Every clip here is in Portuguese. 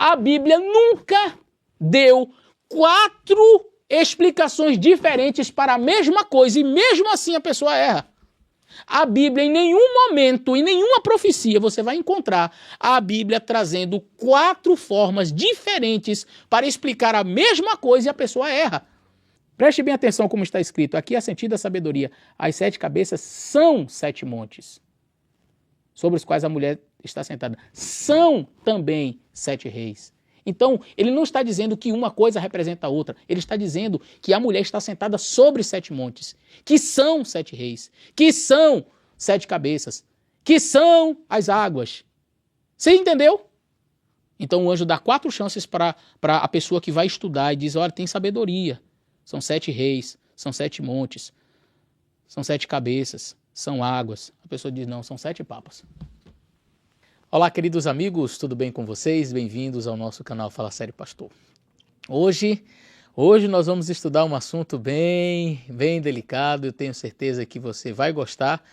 A Bíblia nunca deu 4 explicações diferentes para a mesma coisa e mesmo assim a pessoa erra. A Bíblia, em nenhum momento, em nenhuma profecia, você vai encontrar a Bíblia trazendo 4 formas diferentes para explicar a mesma coisa e a pessoa erra. Preste bem atenção como está escrito. Aqui, assentida a sabedoria, as 7 cabeças são 7 montes, sobre os quais a mulher está sentada. São também 7 reis. Então, ele não está dizendo que uma coisa representa a outra. Ele está dizendo que a mulher está sentada sobre 7 montes, que são 7 reis, que são 7 cabeças, que são as águas. Você entendeu? Então, o anjo dá 4 chances para a pessoa que vai estudar e diz, olha, tem sabedoria. São 7 reis, são 7 montes, são 7 cabeças, são águas. A pessoa diz, não, são 7 papas. Olá, queridos amigos, tudo bem com vocês? Bem-vindos ao nosso canal Fala Sério Pastor. Hoje nós vamos estudar um assunto bem delicado, eu tenho certeza que você vai gostar,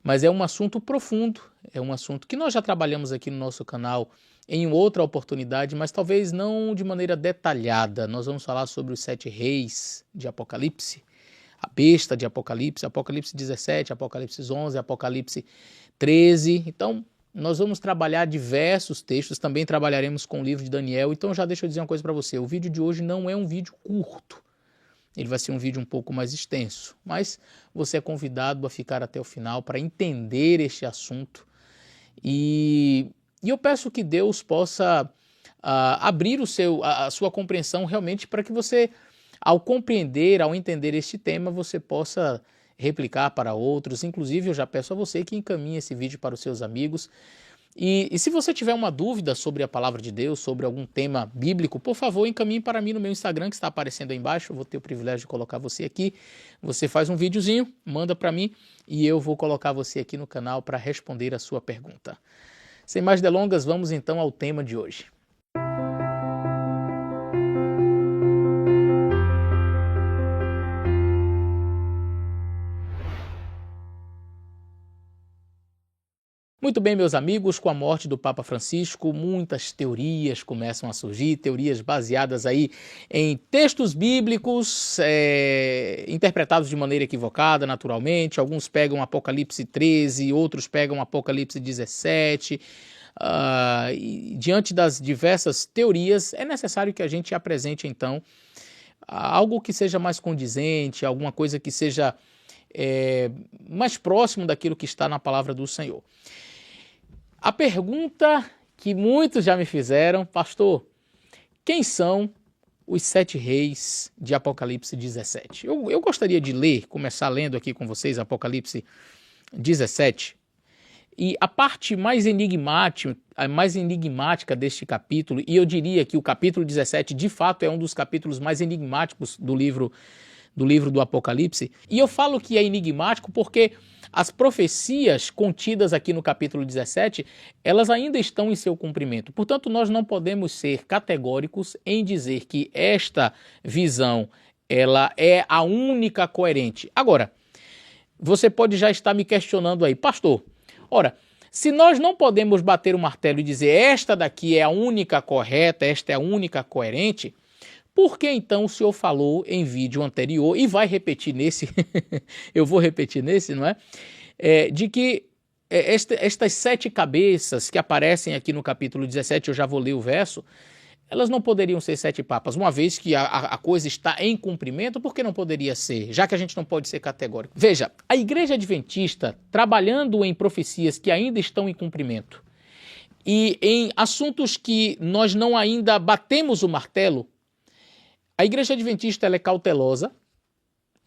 mas é um assunto profundo, é um assunto que nós já trabalhamos aqui no nosso canal em outra oportunidade, mas talvez não de maneira detalhada. Nós vamos falar sobre os 7 reis de Apocalipse, a besta de Apocalipse, Apocalipse 17, Apocalipse 11, Apocalipse 13, então nós vamos trabalhar diversos textos, também trabalharemos com o livro de Daniel, então já deixa eu dizer uma coisa para você, o vídeo de hoje não é um vídeo curto, ele vai ser um vídeo um pouco mais extenso, mas você é convidado a ficar até o final para entender este assunto e eu peço que Deus possa abrir a sua compreensão realmente para que você, ao compreender, ao entender este tema, você possa replicar para outros. Inclusive, eu já peço a você que encaminhe esse vídeo para os seus amigos. E se você tiver uma dúvida sobre a palavra de Deus, sobre algum tema bíblico, por favor, encaminhe para mim no meu Instagram, que está aparecendo aí embaixo. Eu vou ter o privilégio de colocar você aqui. Você faz um videozinho, manda para mim e eu vou colocar você aqui no canal para responder a sua pergunta. Sem mais delongas, vamos então ao tema de hoje. Muito bem, meus amigos, com a morte do Papa Francisco, muitas teorias começam a surgir, teorias baseadas aí em textos bíblicos, interpretados de maneira equivocada, naturalmente. Alguns pegam Apocalipse 13, outros pegam Apocalipse 17. E diante das diversas teorias, é necessário que a gente apresente, então, algo que seja mais condizente, alguma coisa que seja mais próximo daquilo que está na palavra do Senhor. A pergunta que muitos já me fizeram, pastor, quem são os 7 reis de Apocalipse 17? Eu gostaria de começar lendo aqui com vocês Apocalipse 17, e a parte mais enigmática deste capítulo, e eu diria que o capítulo 17 de fato é um dos capítulos mais enigmáticos do livro do Apocalipse, e eu falo que é enigmático porque as profecias contidas aqui no capítulo 17, elas ainda estão em seu cumprimento. Portanto, nós não podemos ser categóricos em dizer que esta visão ela é a única coerente. Agora, você pode já estar me questionando aí, pastor, ora, se nós não podemos bater o martelo e dizer esta daqui é a única correta, esta é a única coerente, por que então o senhor falou em vídeo anterior, e vai repetir nesse, eu vou repetir nesse, não é? De que estas 7 cabeças que aparecem aqui no capítulo 17, eu já vou ler o verso, elas não poderiam ser 7 papas, uma vez que a coisa está em cumprimento, por que não poderia ser? Já que a gente não pode ser categórico. Veja, a Igreja Adventista, trabalhando em profecias que ainda estão em cumprimento, e em assuntos que nós não ainda batemos o martelo, a Igreja Adventista ela é cautelosa,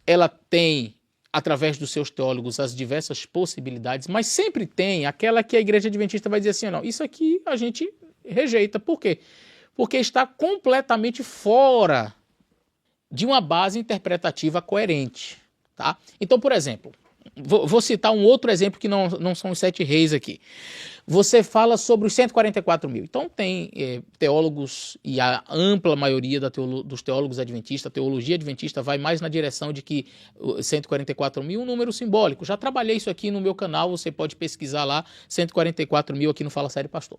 ela tem, através dos seus teólogos, as diversas possibilidades, mas sempre tem aquela que a Igreja Adventista vai dizer assim, não, isso aqui a gente rejeita. Por quê? Porque está completamente fora de uma base interpretativa coerente. Tá? Então, por exemplo, vou citar um outro exemplo que não são os 7 reis aqui. Você fala sobre os 144 mil. Então tem teólogos, e a ampla maioria dos teólogos adventistas, a teologia adventista vai mais na direção de que 144 mil é um número simbólico. Já trabalhei isso aqui no meu canal, você pode pesquisar lá, 144 mil aqui no Fala Sério Pastor.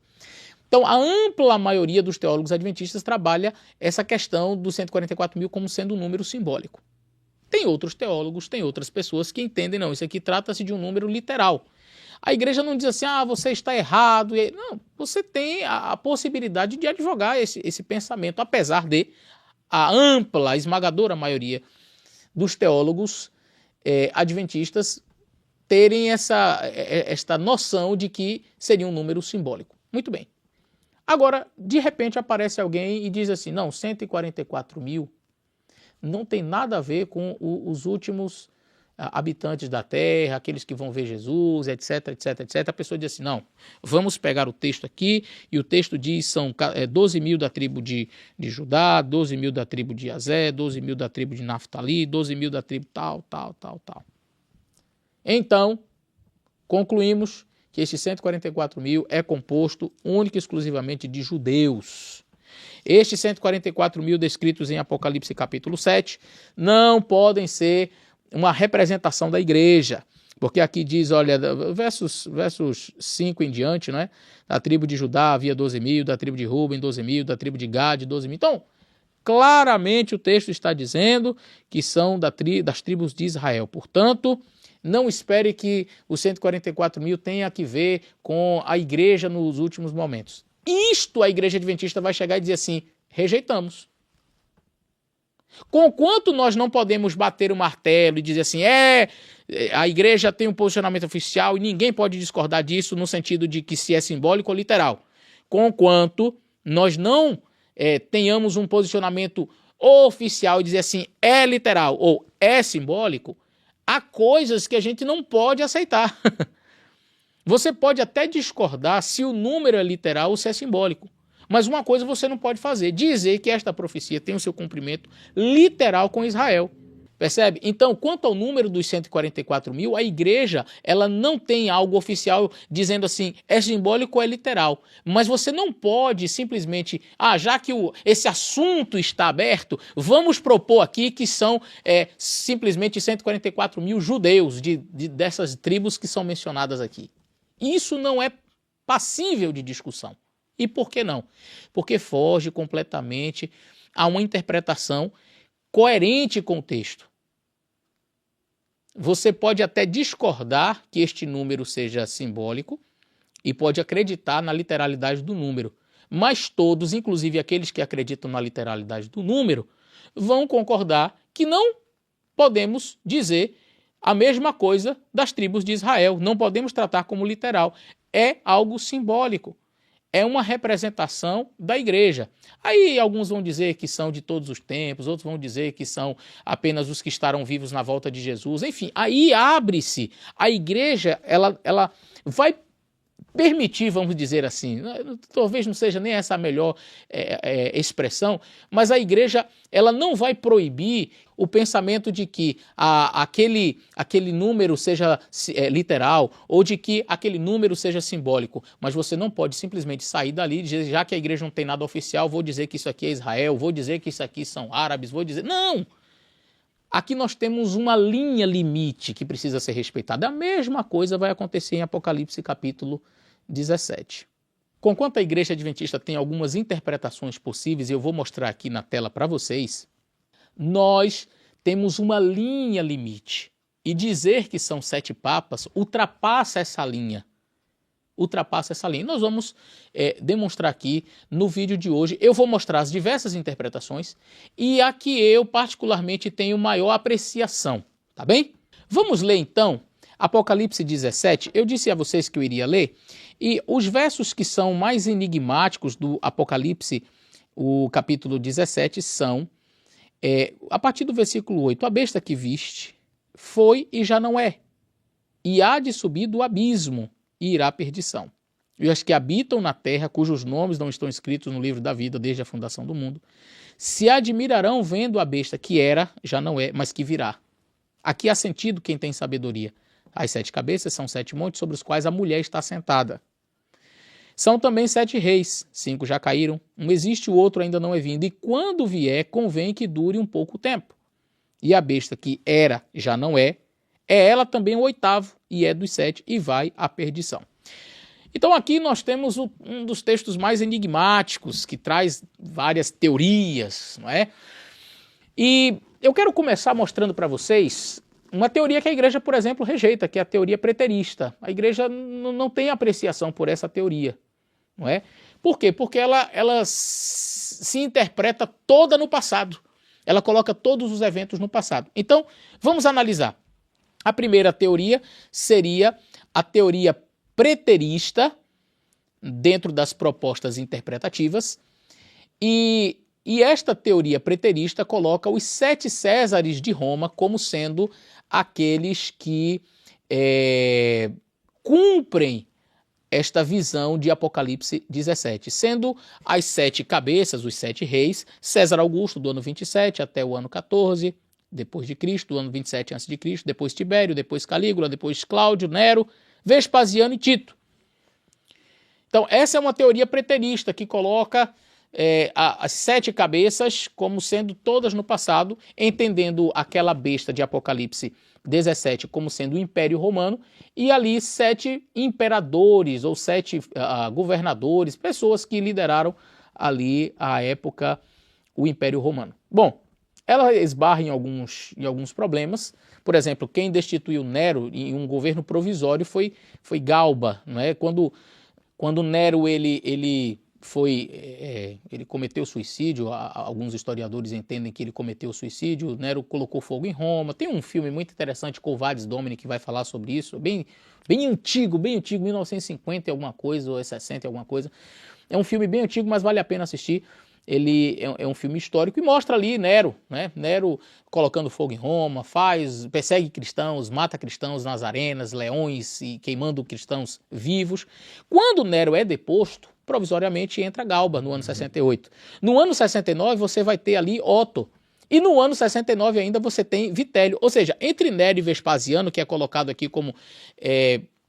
Então, a ampla maioria dos teólogos adventistas trabalha essa questão dos 144 mil como sendo um número simbólico. Tem outros teólogos, tem outras pessoas que entendem, não, isso aqui trata-se de um número literal. A igreja não diz assim, você está errado. Não, você tem a possibilidade de advogar esse pensamento, apesar de a ampla, esmagadora maioria dos teólogos adventistas terem esta noção de que seria um número simbólico. Muito bem. Agora, de repente aparece alguém e diz assim, não, 144 mil não tem nada a ver com os últimos habitantes da terra, aqueles que vão ver Jesus, etc, etc, etc. A pessoa diz assim, não, vamos pegar o texto aqui, e o texto diz são 12 mil da tribo de Judá, 12 mil da tribo de Azé, 12 mil da tribo de Naftali, 12 mil da tribo tal. Então, concluímos que estes 144 mil é composto única e exclusivamente de judeus. Estes 144 mil descritos em Apocalipse capítulo 7 não podem ser uma representação da igreja, porque aqui diz, olha, versos 5 em diante, né? Da tribo de Judá havia 12 mil, da tribo de Ruben 12 mil, da tribo de Gade 12 mil. Então, claramente o texto está dizendo que são das tribos de Israel. Portanto, não espere que os 144 mil tenha que ver com a igreja nos últimos momentos. Isto a igreja adventista vai chegar e dizer assim, rejeitamos. Conquanto nós não podemos bater o martelo e dizer assim, a igreja tem um posicionamento oficial e ninguém pode discordar disso no sentido de que se é simbólico ou literal. Conquanto nós não tenhamos um posicionamento oficial e dizer assim, é literal ou é simbólico, há coisas que a gente não pode aceitar. Você pode até discordar se o número é literal ou se é simbólico. Mas uma coisa você não pode fazer, dizer que esta profecia tem o seu cumprimento literal com Israel. Percebe? Então, quanto ao número dos 144 mil, a igreja ela não tem algo oficial dizendo assim, é simbólico ou é literal. Mas você não pode simplesmente, já que esse assunto está aberto, vamos propor aqui que são simplesmente 144 mil judeus dessas tribos que são mencionadas aqui. Isso não é passível de discussão. E por que não? Porque foge completamente a uma interpretação coerente com o texto. Você pode até discordar que este número seja simbólico e pode acreditar na literalidade do número, mas todos, inclusive aqueles que acreditam na literalidade do número, vão concordar que não podemos dizer a mesma coisa das tribos de Israel. Não podemos tratar como literal. É algo simbólico. É uma representação da igreja. Aí alguns vão dizer que são de todos os tempos, outros vão dizer que são apenas os que estarão vivos na volta de Jesus. Enfim, aí abre-se. A igreja, ela vai permitir, vamos dizer assim, talvez não seja nem essa a melhor expressão, mas a igreja ela não vai proibir o pensamento de que aquele número seja literal ou de que aquele número seja simbólico, mas você não pode simplesmente sair dali e dizer, já que a igreja não tem nada oficial, vou dizer que isso aqui é Israel, vou dizer que isso aqui são árabes, vou dizer... Não! Aqui nós temos uma linha limite que precisa ser respeitada. A mesma coisa vai acontecer em Apocalipse capítulo 17. Conquanto a igreja adventista tem algumas interpretações possíveis, e eu vou mostrar aqui na tela para vocês, nós temos uma linha limite. E dizer que são 7 papas ultrapassa essa linha. Nós vamos demonstrar aqui no vídeo de hoje. Eu vou mostrar as diversas interpretações e a que eu particularmente tenho maior apreciação, tá bem? Vamos ler então Apocalipse 17. Eu disse a vocês que eu iria ler e os versos que são mais enigmáticos do Apocalipse, o capítulo 17, são a partir do versículo 8. A besta que viste foi e já não é, e há de subir do abismo e irá à perdição. E os que habitam na terra, cujos nomes não estão escritos no livro da vida desde a fundação do mundo, se admirarão vendo a besta que era, já não é, mas que virá. Aqui há sentido quem tem sabedoria. As 7 cabeças são 7 montes sobre os quais a mulher está sentada. São também 7 reis, 5 já caíram, um existe, o outro ainda não é vindo, e quando vier, convém que dure um pouco tempo. E a besta que era, já não é ela também o 8º, e é dos 7, e vai à perdição. Então aqui nós temos um dos textos mais enigmáticos, que traz várias teorias, não é? E eu quero começar mostrando para vocês uma teoria que a igreja, por exemplo, rejeita, que é a teoria preterista. A igreja não tem apreciação por essa teoria, não é? Por quê? Porque ela se interpreta toda no passado. Ela coloca todos os eventos no passado. Então, vamos analisar. A primeira teoria seria a teoria preterista, dentro das propostas interpretativas, e esta teoria preterista coloca os 7 Césares de Roma como sendo aqueles que cumprem esta visão de Apocalipse 17, sendo as 7 cabeças, os 7 reis, César Augusto, do ano 27 até o ano 14, depois de Cristo, do ano 27 a.C., depois Tibério, depois Calígula, depois Cláudio, Nero, Vespasiano e Tito. Então, essa é uma teoria preterista que coloca as 7 cabeças como sendo todas no passado, entendendo aquela besta de Apocalipse 17 como sendo o Império Romano, e ali 7 imperadores ou 7 governadores, pessoas que lideraram ali à época o Império Romano. Bom, ela esbarra em alguns problemas. Por exemplo, quem destituiu Nero em um governo provisório foi Galba, não é? Quando Nero ele cometeu suicídio, alguns historiadores entendem que ele cometeu suicídio, Nero colocou fogo em Roma. Tem um filme muito interessante, Quo Vadis Domini, que vai falar sobre isso, bem antigo, 1950 e alguma coisa, ou 60 e alguma coisa. É um filme bem antigo, mas vale a pena assistir. Ele é um filme histórico e mostra ali Nero, né? Nero colocando fogo em Roma, persegue cristãos, mata cristãos nas arenas, leões e queimando cristãos vivos. Quando Nero é deposto, provisoriamente entra Galba no ano 68. No ano 69 você vai ter ali Otto. E no ano 69 ainda você tem Vitélio. Ou seja, entre Nero e Vespasiano, que é colocado aqui como,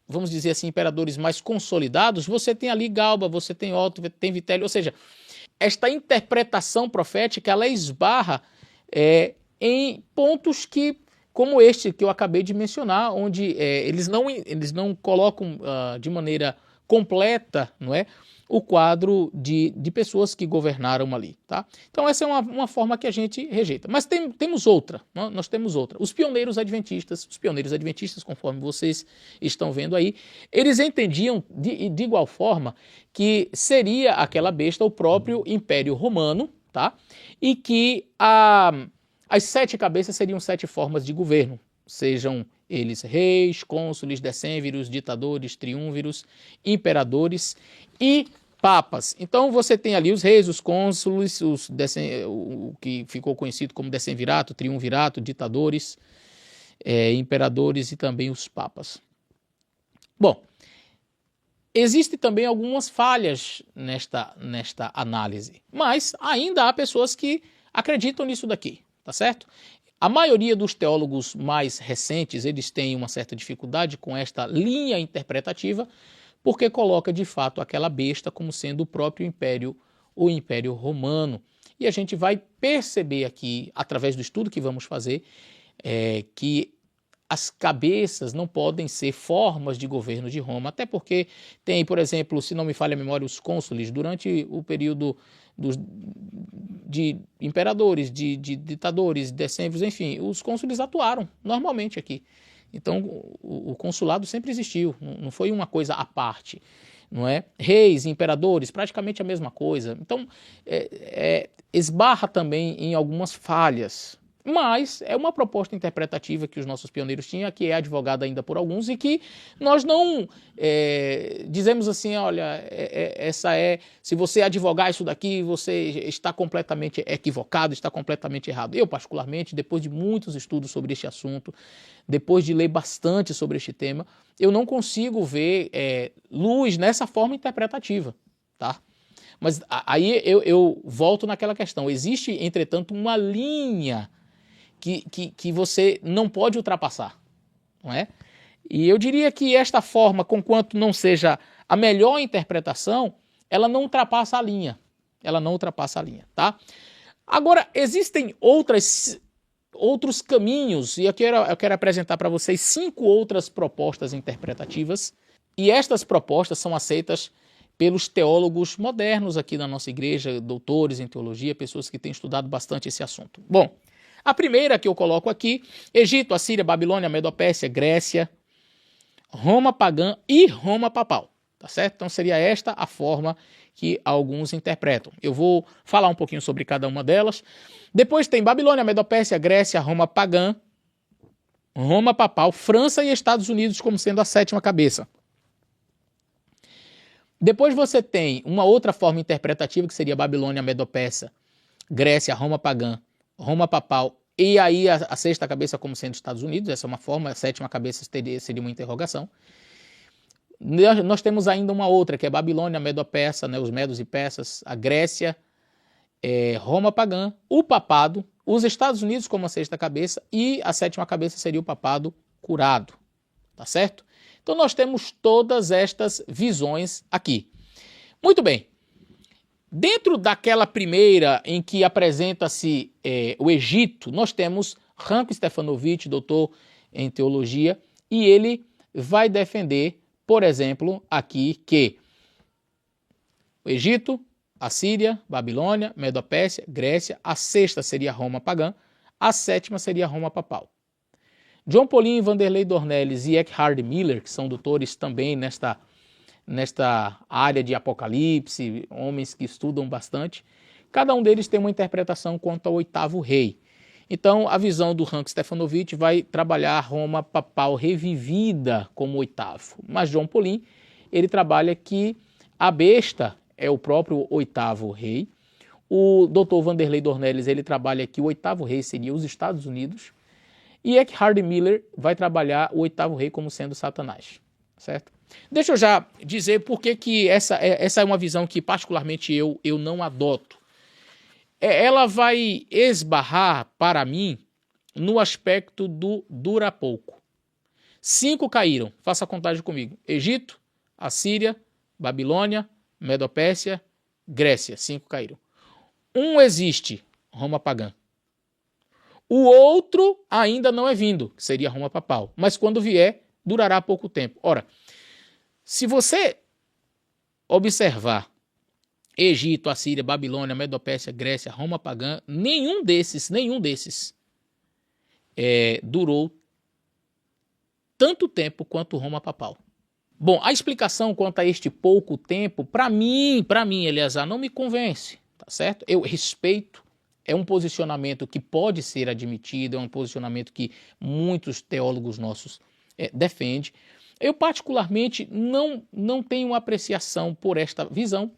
vamos dizer assim, imperadores mais consolidados, você tem ali Galba, você tem Otto, tem Vitélio. Ou seja, esta interpretação profética, ela esbarra em pontos como este que eu acabei de mencionar, onde eles não colocam de maneira completa, não é, o quadro de pessoas que governaram ali, tá? Então essa é uma forma que a gente rejeita. Mas temos outra, nós temos outra. Os pioneiros adventistas, conforme vocês estão vendo aí, eles entendiam de igual forma que seria aquela besta o próprio Império Romano, tá? E que as 7 cabeças seriam 7 formas de governo, sejam eles reis, cônsules, decênviros, ditadores, triunviros, imperadores e papas. Então você tem ali os reis, os cônsules, o que ficou conhecido como decemvirato, triunvirato, ditadores, imperadores e também os papas. Bom, existem também algumas falhas nesta análise, mas ainda há pessoas que acreditam nisso daqui, tá certo? A maioria dos teólogos mais recentes, eles têm uma certa dificuldade com esta linha interpretativa, porque coloca de fato aquela besta como sendo o próprio império, o Império Romano. E a gente vai perceber aqui, através do estudo que vamos fazer, que as cabeças não podem ser formas de governo de Roma, até porque tem, por exemplo, se não me falha a memória, os cônsules, durante o período de imperadores, de ditadores, decênviros, enfim, os cônsules atuaram normalmente aqui. Então, o consulado sempre existiu, não foi uma coisa à parte, não é? Reis, imperadores, praticamente a mesma coisa. Então, esbarra também em algumas falhas, mas é uma proposta interpretativa que os nossos pioneiros tinham, que é advogada ainda por alguns e que nós não dizemos assim, olha, se você advogar isso daqui, você está completamente equivocado, está completamente errado. Eu, particularmente, depois de muitos estudos sobre este assunto, depois de ler bastante sobre este tema, eu não consigo ver luz nessa forma interpretativa, tá? Mas aí eu volto naquela questão. Existe, entretanto, uma linha que você não pode ultrapassar, não é? E eu diria que esta forma, conquanto não seja a melhor interpretação, ela não ultrapassa a linha. Ela não ultrapassa a linha, tá? Agora, existem outros caminhos, e eu quero apresentar para vocês 5 outras propostas interpretativas E estas propostas são aceitas pelos teólogos modernos aqui na nossa igreja, doutores em teologia, pessoas que têm estudado bastante esse assunto. Bom, a primeira que eu coloco aqui, Egito, Assíria, Babilônia, Medo-Pérsia, Grécia, Roma pagã e Roma papal, tá certo? Então seria esta a forma que alguns interpretam. Eu vou falar um pouquinho sobre cada uma delas. Depois tem Babilônia, Medo-Pérsia, Grécia, Roma pagã, Roma papal, França e Estados Unidos como sendo a sétima cabeça. Depois você tem uma outra forma interpretativa que seria Babilônia, Medo-Pérsia, Grécia, Roma pagã, Roma papal e aí a sexta cabeça como sendo Estados Unidos. Essa é uma forma, a sétima cabeça seria uma interrogação. Nós temos ainda uma outra que é Babilônia, Medo-Persa, né, os medos e persas, a Grécia, Roma pagã, o papado, os Estados Unidos como a sexta cabeça e a sétima cabeça seria o papado curado, tá certo? Então nós temos todas estas visões aqui. Muito bem. Dentro daquela primeira em que apresenta-se o Egito, nós temos Ranko Stefanovic, doutor em teologia, e ele vai defender, por exemplo, aqui que o Egito, Assíria, Babilônia, Medo-Pérsia, Grécia, a sexta seria Roma pagã, a sétima seria Roma papal. John Paulin, Vanderlei Dornelles e Eckhard Miller, que são doutores também nesta área de Apocalipse, homens que estudam bastante, cada um deles tem uma interpretação quanto ao oitavo rei. Então, a visão do Ranko Stefanovic vai trabalhar Roma papal revivida como oitavo. Mas John Paulin, ele trabalha que a besta é o próprio oitavo rei. O Dr. Vanderlei Dornelles, ele trabalha que o oitavo rei seria os Estados Unidos. E Eckhard Miller vai trabalhar o oitavo rei como sendo Satanás, certo? Deixa eu já dizer por que essa é uma visão que particularmente eu não adoto. Ela vai esbarrar para mim no aspecto do dura pouco. 5 caíram, faça a contagem comigo. Egito, Assíria, Babilônia, Medo-Pérsia, Grécia, 5 caíram. Um existe, Roma pagã. O outro ainda não é vindo, que seria Roma papal. Mas quando vier, durará pouco tempo. Ora, se você observar Egito, Assíria, Babilônia, Medo-Pérsia, Grécia, Roma pagã, nenhum desses durou tanto tempo quanto Roma papal. Bom, a explicação quanto a este pouco tempo, para mim, Eleazar, não me convence, tá certo? Eu respeito, é um posicionamento que pode ser admitido, é um posicionamento que muitos teólogos nossos defendem. Eu particularmente não tenho apreciação por esta visão,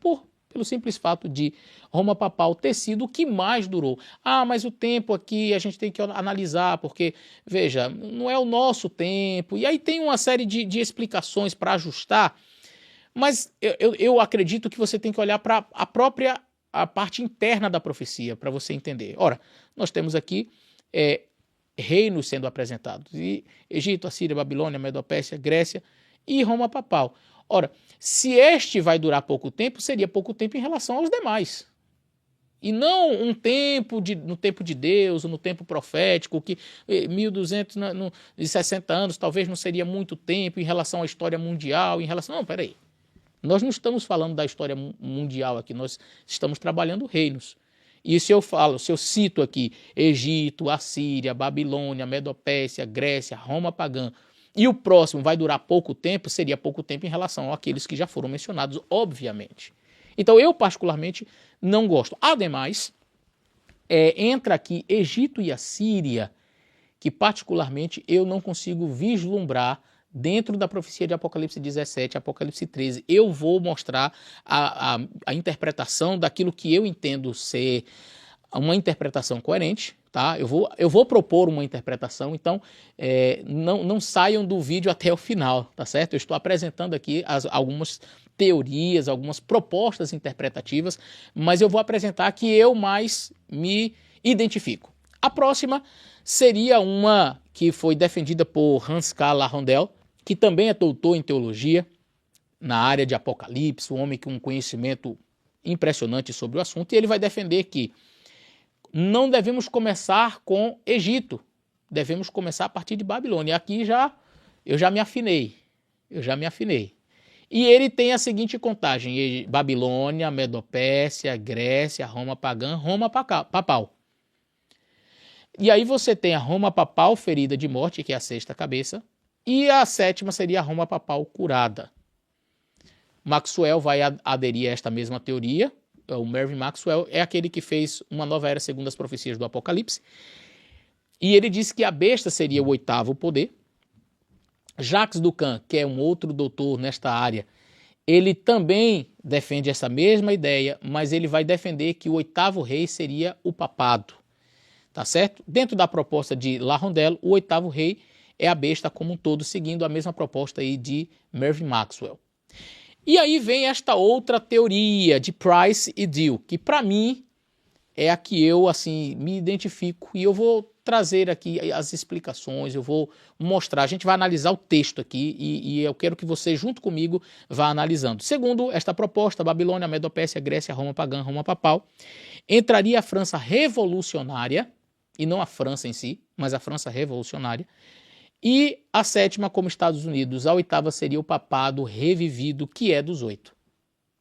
pelo simples fato de Roma papal ter sido o que mais durou. Ah, mas o tempo aqui a gente tem que analisar, porque, veja, não é o nosso tempo. E aí tem uma série de explicações para ajustar, mas eu acredito que você tem que olhar para a parte interna da profecia, para você entender. Ora, nós temos aqui reinos sendo apresentados, e Egito, Assíria, Babilônia, Medo-Pérsia, Grécia e Roma papal. Ora, se este vai durar pouco tempo, seria pouco tempo em relação aos demais. E não no tempo de Deus, no tempo profético, que 1260 anos talvez não seria muito tempo em relação à história mundial, Não, peraí. Nós não estamos falando da história mundial aqui, nós estamos trabalhando reinos. E se eu cito aqui Egito, Assíria, Babilônia, Medo-Pérsia, Grécia, Roma pagã, e o próximo vai durar pouco tempo, seria pouco tempo em relação àqueles que já foram mencionados, obviamente. Então eu particularmente não gosto. Ademais, entra aqui Egito e Assíria, que particularmente eu não consigo vislumbrar dentro da profecia de Apocalipse 17, Apocalipse 13. Eu vou mostrar a interpretação daquilo que eu entendo ser uma interpretação coerente, tá? Eu vou propor uma interpretação, então não saiam do vídeo até o final, tá certo? Eu estou apresentando aqui algumas teorias, algumas propostas interpretativas, mas eu vou apresentar a que eu mais me identifico. A próxima seria uma que foi defendida por Hans K. Larondel, que também é doutor em teologia, na área de Apocalipse, um homem com um conhecimento impressionante sobre o assunto, e ele vai defender que não devemos começar com Egito, devemos começar a partir de Babilônia. E aqui eu já me afinei. E ele tem a seguinte contagem: Babilônia, Medopérsia, Grécia, Roma pagã, Roma papal. E aí você tem a Roma papal ferida de morte, que é a sexta cabeça, e a sétima seria a Roma papal curada. Maxwell vai aderir a esta mesma teoria. O Mervyn Maxwell é aquele que fez Uma Nova Era segundo as profecias do Apocalipse. E ele disse que a besta seria o oitavo poder. Jacques Ducan, que é um outro doutor nesta área, ele também defende essa mesma ideia, mas ele vai defender que o oitavo rei seria o papado. Tá certo? Dentro da proposta de La Rondelle, o oitavo rei é a besta como um todo, seguindo a mesma proposta aí de Mervyn Maxwell. E aí vem esta outra teoria de Price e Deal, que para mim é a que eu assim me identifico, e eu vou trazer aqui as explicações, eu vou mostrar, a gente vai analisar o texto aqui e eu quero que você junto comigo vá analisando. Segundo esta proposta, Babilônia, Medopérsia, Grécia, Roma pagã, Roma papal, entraria a França revolucionária, e não a França em si, mas a França revolucionária, e a sétima como Estados Unidos, a oitava seria o papado revivido, que é dos 8.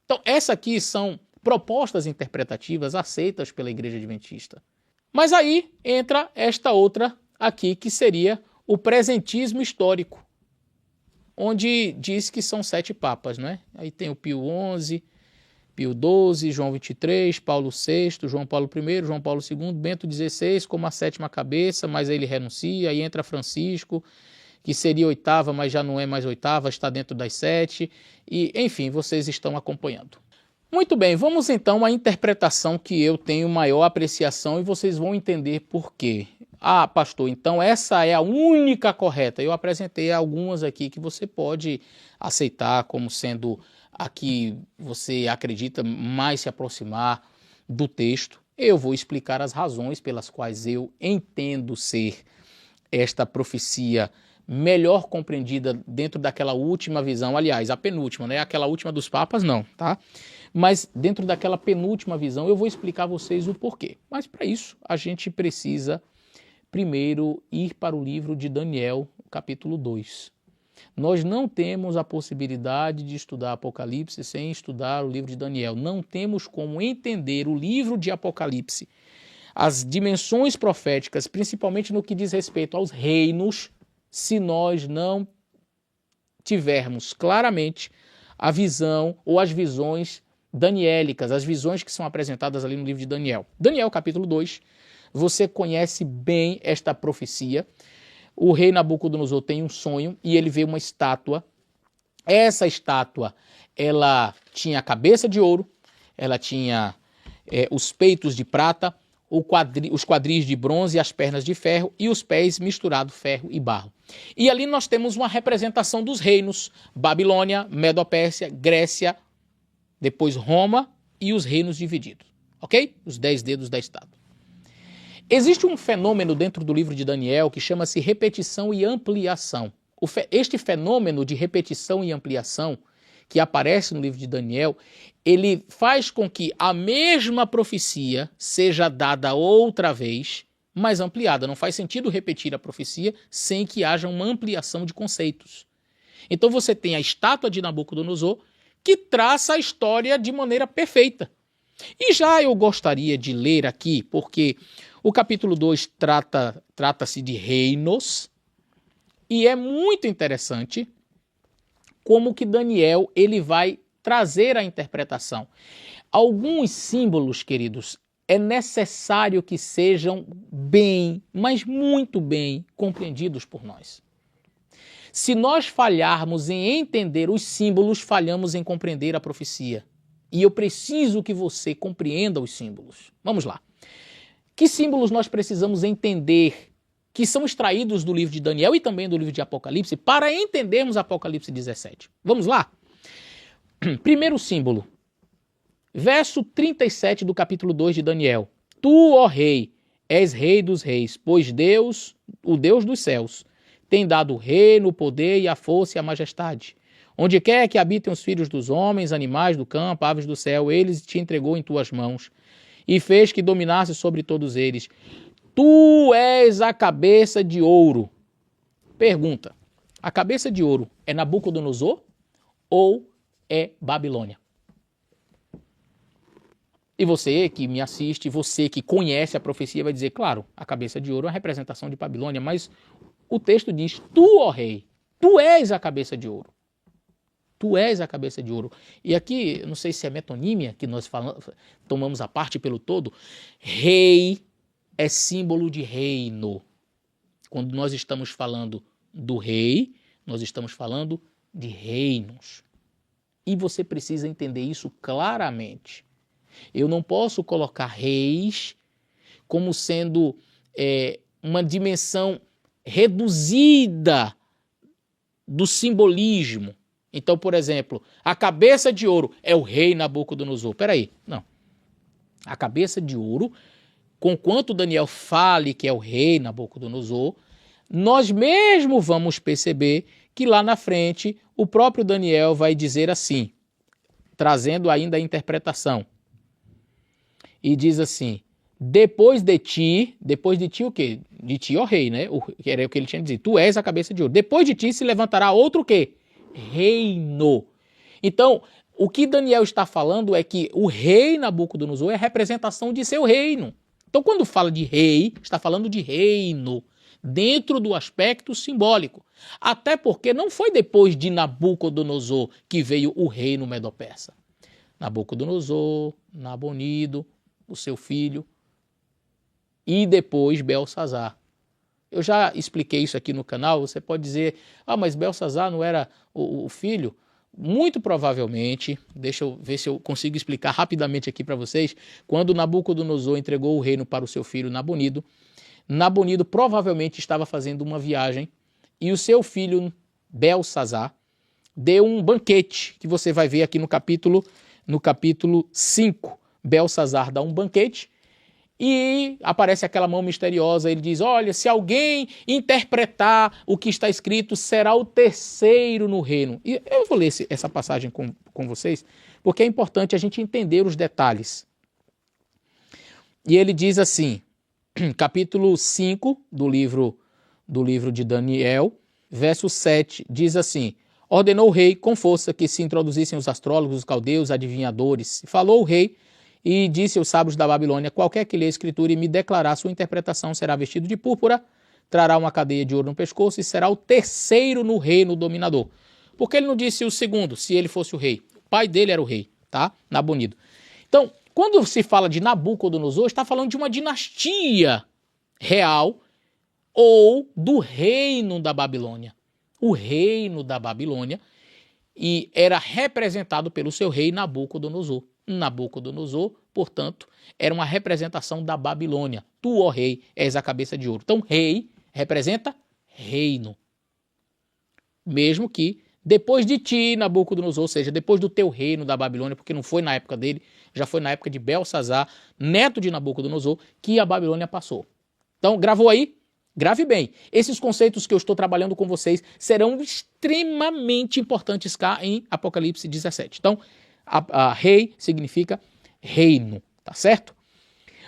Então essas aqui são propostas interpretativas aceitas pela Igreja Adventista. Mas aí entra esta outra aqui, que seria o presentismo histórico, onde diz que são 7 papas, não é? Aí tem o Pio XI, Pio XII, João XXIII, Paulo VI, João Paulo I, João Paulo II, Bento XVI como a sétima cabeça, mas aí ele renuncia, aí entra Francisco, que seria oitava, mas já não é mais oitava, está dentro das 7, e enfim, vocês estão acompanhando. Muito bem, vamos então à interpretação que eu tenho maior apreciação e vocês vão entender por quê. Ah, pastor, então essa é a única correta. Eu apresentei algumas aqui que você pode aceitar como sendo a que você acredita mais se aproximar do texto. Eu vou explicar as razões pelas quais eu entendo ser esta profecia melhor compreendida dentro daquela última visão, aliás, a penúltima, né? Aquela última dos papas não, tá? Mas dentro daquela penúltima visão eu vou explicar a vocês o porquê. Mas para isso a gente precisa primeiro ir para o livro de Daniel, capítulo 2. Nós não temos a possibilidade de estudar Apocalipse sem estudar o livro de Daniel. Não temos como entender o livro de Apocalipse, as dimensões proféticas, principalmente no que diz respeito aos reinos, se nós não tivermos claramente a visão ou as visões daniélicas, as visões que são apresentadas ali no livro de Daniel. Daniel, capítulo 2, você conhece bem esta profecia. O rei Nabucodonosor tem um sonho e ele vê uma estátua. Essa estátua, ela tinha a cabeça de ouro, ela tinha os peitos de prata, os quadris de bronze e as pernas de ferro e os pés misturados ferro e barro. E ali nós temos uma representação dos reinos, Babilônia, Medopérsia, Grécia, depois Roma e os reinos divididos, ok? Os 10 dedos da estátua. Existe um fenômeno dentro do livro de Daniel que chama-se repetição e ampliação. Este fenômeno de repetição e ampliação que aparece no livro de Daniel, ele faz com que a mesma profecia seja dada outra vez, mas ampliada. Não faz sentido repetir a profecia sem que haja uma ampliação de conceitos. Então você tem a estátua de Nabucodonosor que traça a história de maneira perfeita. E já eu gostaria de ler aqui, porque o capítulo 2 trata-se de reinos, e é muito interessante como que Daniel ele vai trazer a interpretação. Alguns símbolos, queridos, é necessário que sejam bem, mas muito bem compreendidos por nós. Se nós falharmos em entender os símbolos, falhamos em compreender a profecia. E eu preciso que você compreenda os símbolos. Vamos lá. Que símbolos nós precisamos entender que são extraídos do livro de Daniel e também do livro de Apocalipse para entendermos Apocalipse 17? Vamos lá? Primeiro símbolo. Verso 37 do capítulo 2 de Daniel. Tu, ó rei, és rei dos reis, pois Deus, o Deus dos céus, tem dado o reino, o poder e a força e a majestade. Onde quer que habitem os filhos dos homens, animais do campo, aves do céu, eles te entregou em tuas mãos e fez que dominasse sobre todos eles. Tu és a cabeça de ouro. Pergunta, a cabeça de ouro é Nabucodonosor ou é Babilônia. E você que me assiste, você que conhece a profecia, vai dizer, claro, a cabeça de ouro é uma representação de Babilônia, mas o texto diz, tu, ó rei, tu és a cabeça de ouro. Tu és a cabeça de ouro. E aqui, eu não sei se é metonímia, que nós tomamos a parte pelo todo, rei é símbolo de reino. Quando nós estamos falando do rei, nós estamos falando de reinos. E você precisa entender isso claramente. Eu não posso colocar reis como sendo uma dimensão reduzida do simbolismo. Então, por exemplo, a cabeça de ouro é o rei Nabucodonosor. Peraí, não. A cabeça de ouro, conquanto Daniel fale que é o rei Nabucodonosor, nós mesmo vamos perceber que lá na frente o próprio Daniel vai dizer assim, trazendo ainda a interpretação. E diz assim, depois de ti o quê? De ti, ó rei, né? Que era o que ele tinha dizer, tu és a cabeça de ouro. Depois de ti se levantará outro o quê? Reino. Então, o que Daniel está falando é que o rei Nabucodonosor é a representação de seu reino. Então, quando fala de rei, está falando de reino, dentro do aspecto simbólico. Até porque não foi depois de Nabucodonosor que veio o reino medo-persa. Nabucodonosor, Nabonido, o seu filho, e depois Belsazar. Eu já expliquei isso aqui no canal, você pode dizer, mas Belsazar não era o filho? Muito provavelmente, deixa eu ver se eu consigo explicar rapidamente aqui para vocês, quando Nabucodonosor entregou o reino para o seu filho Nabonido, Nabonido provavelmente estava fazendo uma viagem e o seu filho Belsazar deu um banquete, que você vai ver aqui no capítulo 5. Belsazar dá um banquete e aparece aquela mão misteriosa, ele diz, olha, se alguém interpretar o que está escrito, será o terceiro no reino. E eu vou ler essa passagem com vocês, porque é importante a gente entender os detalhes. E ele diz assim, capítulo 5 do livro de Daniel, verso 7, diz assim, ordenou o rei com força que se introduzissem os astrólogos, os caldeus, adivinhadores. Falou o rei e disse aos sábios da Babilônia, qualquer que lê a escritura e me declarar sua interpretação será vestido de púrpura, trará uma cadeia de ouro no pescoço e será o terceiro no reino dominador. Porque ele não disse o segundo, se ele fosse o rei. O pai dele era o rei, tá? Nabonido. Então, quando se fala de Nabucodonosor, está falando de uma dinastia real ou do reino da Babilônia. O reino da Babilônia e era representado pelo seu rei Nabucodonosor. Nabucodonosor, portanto, era uma representação da Babilônia. Tu, ó rei, és a cabeça de ouro. Então, rei representa reino. Mesmo que depois de ti, Nabucodonosor, ou seja, depois do teu reino da Babilônia, porque não foi na época dele, já foi na época de Belsazar, neto de Nabucodonosor, que a Babilônia passou. Então, gravou aí? Grave bem. Esses conceitos que eu estou trabalhando com vocês serão extremamente importantes cá em Apocalipse 17. Então, rei significa reino, tá certo?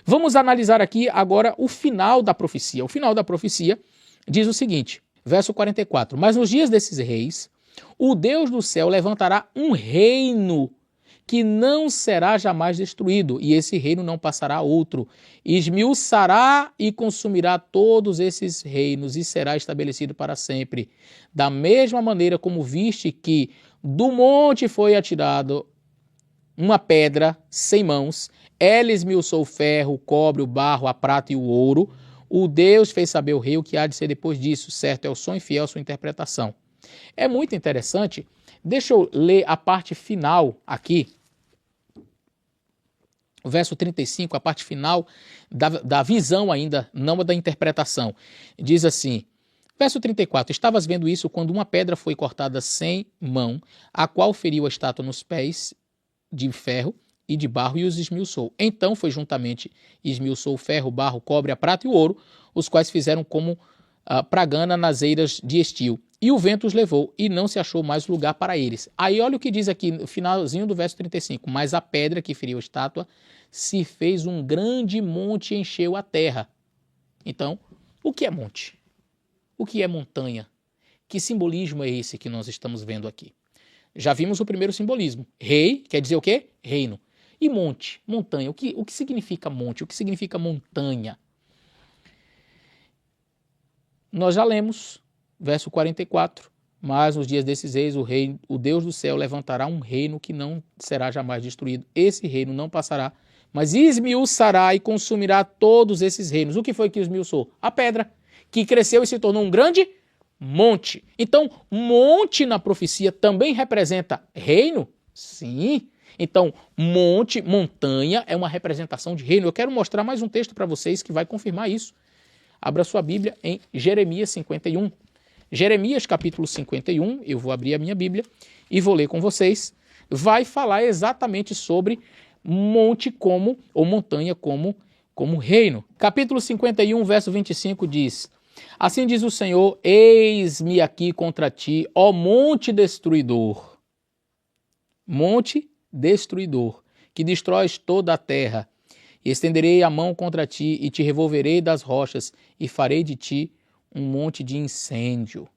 Vamos analisar aqui agora o final da profecia. O final da profecia diz o seguinte, verso 44. Mas nos dias desses reis, o Deus do céu levantará um reino que não será jamais destruído, e esse reino não passará a outro. Esmiuçará e consumirá todos esses reinos, e será estabelecido para sempre. Da mesma maneira como viste que do monte foi atirado uma pedra sem mãos, ela esmiuçou o ferro, o cobre, o barro, a prata e o ouro, o Deus fez saber ao rei o que há de ser depois disso, certo? É o som infiel sua interpretação. É muito interessante. Deixa eu ler a parte final aqui, o verso 35, a parte final da visão ainda, não da interpretação. Diz assim, verso 34, estavas vendo isso quando uma pedra foi cortada sem mão, a qual feriu a estátua nos pés de ferro e de barro e os esmiuçou. Então foi juntamente esmiuçou o ferro, o barro, o cobre, a prata e o ouro, os quais fizeram como pragana nas eiras de estio. E o vento os levou, e não se achou mais lugar para eles. Aí olha o que diz aqui no finalzinho do verso 35. Mas a pedra que feriu a estátua se fez um grande monte e encheu a terra. Então, o que é monte? O que é montanha? Que simbolismo é esse que nós estamos vendo aqui? Já vimos o primeiro simbolismo. Rei quer dizer o quê? Reino. E monte, montanha. O que significa monte? O que significa montanha? Nós já lemos, verso 44. Mas nos dias desses reis, o Deus do céu levantará um reino que não será jamais destruído. Esse reino não passará, mas esmiuçará e consumirá todos esses reinos. O que foi que esmiuçou? A pedra, que cresceu e se tornou um grande monte. Então, monte na profecia também representa reino? Sim. Então, monte, montanha, é uma representação de reino. Eu quero mostrar mais um texto para vocês que vai confirmar isso. Abra sua Bíblia em Jeremias 51. Jeremias capítulo 51, eu vou abrir a minha Bíblia e vou ler com vocês, vai falar exatamente sobre monte como, ou montanha como reino. Capítulo 51, verso 25 diz: assim diz o Senhor, eis-me aqui contra ti, ó monte destruidor, que destróis toda a terra, e estenderei a mão contra ti e te revolverei das rochas e farei de ti um monte de incêndio.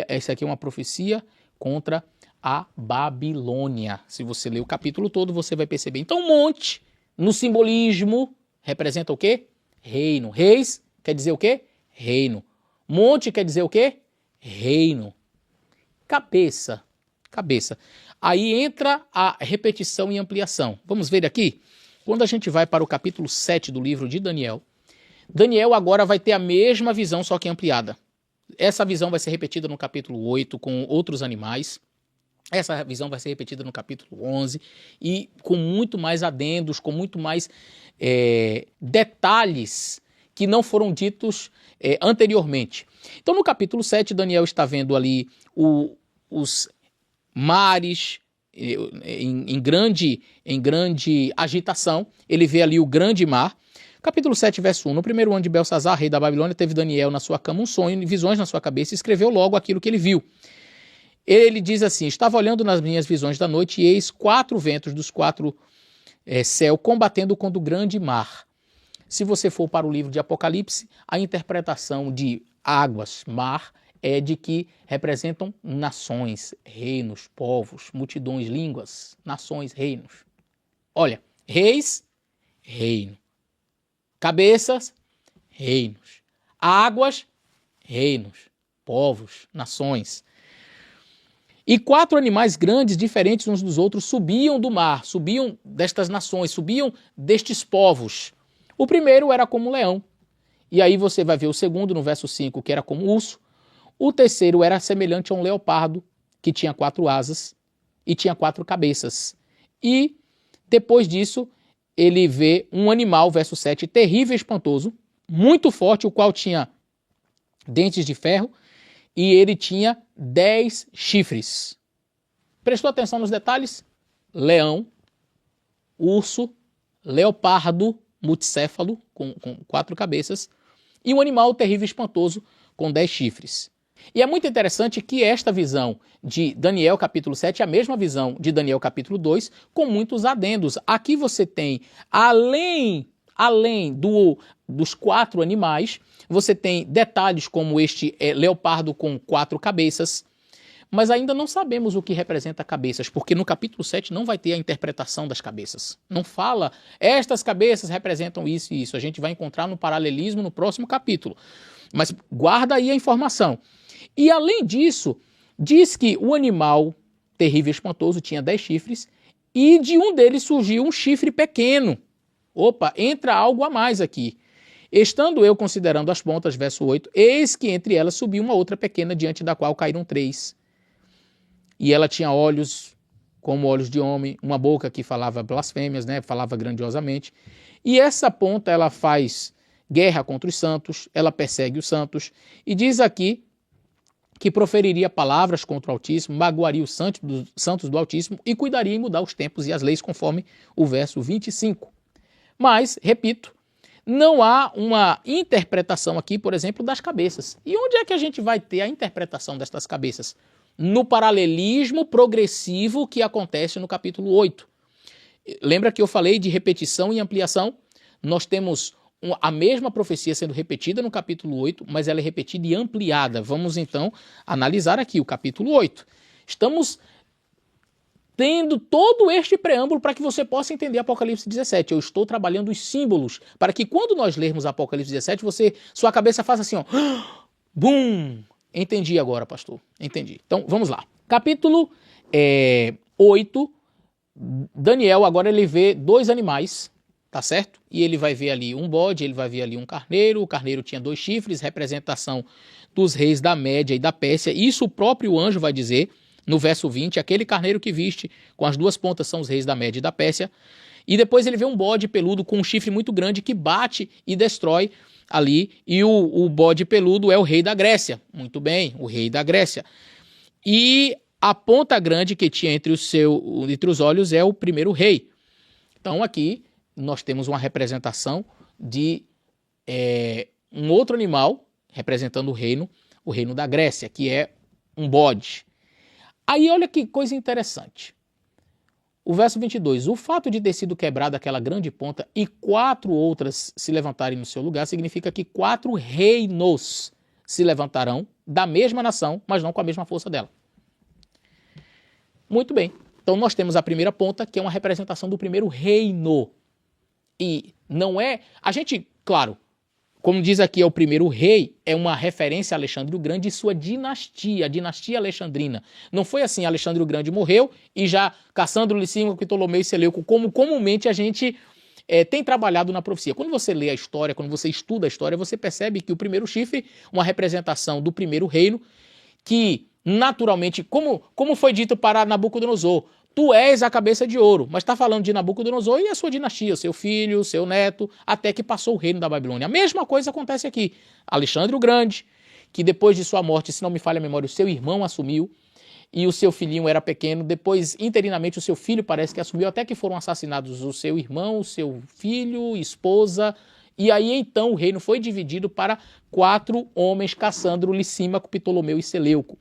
Essa aqui é uma profecia contra a Babilônia. Se você ler o capítulo todo, você vai perceber. Então, monte, no simbolismo, representa o quê? Reino. Reis quer dizer o quê? Reino. Monte quer dizer o quê? Reino. Cabeça. Aí entra a repetição e ampliação. Vamos ver aqui? Quando a gente vai para o capítulo 7 do livro de Daniel, Daniel agora vai ter a mesma visão, só que ampliada. Essa visão vai ser repetida no capítulo 8 com outros animais. Essa visão vai ser repetida no capítulo 11 e com muito mais adendos, com muito mais detalhes que não foram ditos anteriormente. Então, no capítulo 7, Daniel está vendo ali os mares em grande agitação. Ele vê ali o grande mar. Capítulo 7, verso 1. No primeiro ano de Belsazar, rei da Babilônia, teve Daniel na sua cama um sonho e visões na sua cabeça e escreveu logo aquilo que ele viu. Ele diz assim: estava olhando nas minhas visões da noite e eis 4 ventos dos 4 céus combatendo contra o grande mar. Se você for para o livro de Apocalipse, a interpretação de águas, mar, é de que representam nações, reinos, povos, multidões, línguas, nações, reinos. Olha, reis, reino. Cabeças, reinos. Águas, reinos. Povos, nações. E 4 animais grandes, diferentes uns dos outros, subiam do mar, subiam destas nações, subiam destes povos. O primeiro era como um leão. E aí você vai ver o segundo, no verso 5, que era como um urso. O terceiro era semelhante a um leopardo, que tinha 4 asas e tinha 4 cabeças. E depois disso, ele vê um animal, verso 7, terrível e espantoso, muito forte, o qual tinha dentes de ferro e ele tinha 10 chifres. Prestou atenção nos detalhes? Leão, urso, leopardo, multicéfalo, com 4 cabeças, e um animal terrível e espantoso com 10 chifres. E é muito interessante que esta visão de Daniel capítulo 7 é a mesma visão de Daniel capítulo 2, com muitos adendos. Aqui você tem, além dos 4 animais, você tem detalhes como este leopardo com 4 cabeças, mas ainda não sabemos o que representa cabeças, porque no capítulo 7 não vai ter a interpretação das cabeças. Não fala, estas cabeças representam isso e isso. A gente vai encontrar no paralelismo no próximo capítulo. Mas guarda aí a informação. E além disso, diz que o animal terrível e espantoso tinha 10 chifres e de um deles surgiu um chifre pequeno. Opa, entra algo a mais aqui. Estando eu considerando as pontas, verso 8, eis que entre elas subiu uma outra pequena, diante da qual caíram 3. E ela tinha olhos como olhos de homem, uma boca que falava blasfêmias, falava grandiosamente. E essa ponta, ela faz guerra contra os santos, ela persegue os santos, e diz aqui que proferiria palavras contra o Altíssimo, magoaria os santos do Altíssimo e cuidaria em mudar os tempos e as leis, conforme o verso 25. Mas, repito, não há uma interpretação aqui, por exemplo, das cabeças. E onde é que a gente vai ter a interpretação destas cabeças? No paralelismo progressivo que acontece no capítulo 8. Lembra que eu falei de repetição e ampliação? Nós temos a mesma profecia sendo repetida no capítulo 8, mas ela é repetida e ampliada. Vamos então analisar aqui o capítulo 8. Estamos tendo todo este preâmbulo para que você possa entender Apocalipse 17. Eu estou trabalhando os símbolos para que quando nós lermos Apocalipse 17, sua cabeça faça assim, ó, bum! Entendi agora, pastor. Entendi. Então, vamos lá. Capítulo 8, Daniel, agora ele vê 2 animais, tá certo? E ele vai ver ali um bode, ele vai ver ali um carneiro. O carneiro tinha 2 chifres, representação dos reis da Média e da Pérsia. Isso o próprio anjo vai dizer no verso 20, aquele carneiro que viste com as 2 pontas são os reis da Média e da Pérsia. E depois ele vê um bode peludo com um chifre muito grande que bate e destrói ali. E o bode peludo é o rei da Grécia. Muito bem, o rei da Grécia. E a ponta grande que tinha entre os olhos é o primeiro rei. Então aqui nós temos uma representação de um outro animal representando o reino da Grécia, que é um bode. Aí olha que coisa interessante. O verso 22, o fato de ter sido quebrada aquela grande ponta e 4 outras se levantarem no seu lugar, significa que 4 reinos se levantarão da mesma nação, mas não com a mesma força dela. Muito bem. Então nós temos a primeira ponta, que é uma representação do primeiro reino. E não é... A gente, claro, como diz aqui, é o primeiro rei, é uma referência a Alexandre o Grande e sua dinastia, a dinastia alexandrina. Não foi assim, Alexandre o Grande morreu e já Cassandro, Lisímaco, Ptolomeu e Seleuco, como comumente a gente tem trabalhado na profecia. Quando você lê a história, quando você estuda a história, você percebe que o primeiro chifre, uma representação do primeiro reino, que naturalmente, como foi dito para Nabucodonosor, tu és a cabeça de ouro, mas está falando de Nabucodonosor e a sua dinastia, o seu filho, o seu neto, até que passou o reino da Babilônia. A mesma coisa acontece aqui. Alexandre o Grande, que depois de sua morte, se não me falha a memória, o seu irmão assumiu, e o seu filhinho era pequeno, depois, interinamente, o seu filho parece que assumiu, até que foram assassinados o seu irmão, o seu filho, esposa, e aí então o reino foi dividido para 4 homens, Cassandro, Lisímaco, Ptolomeu e Seleuco.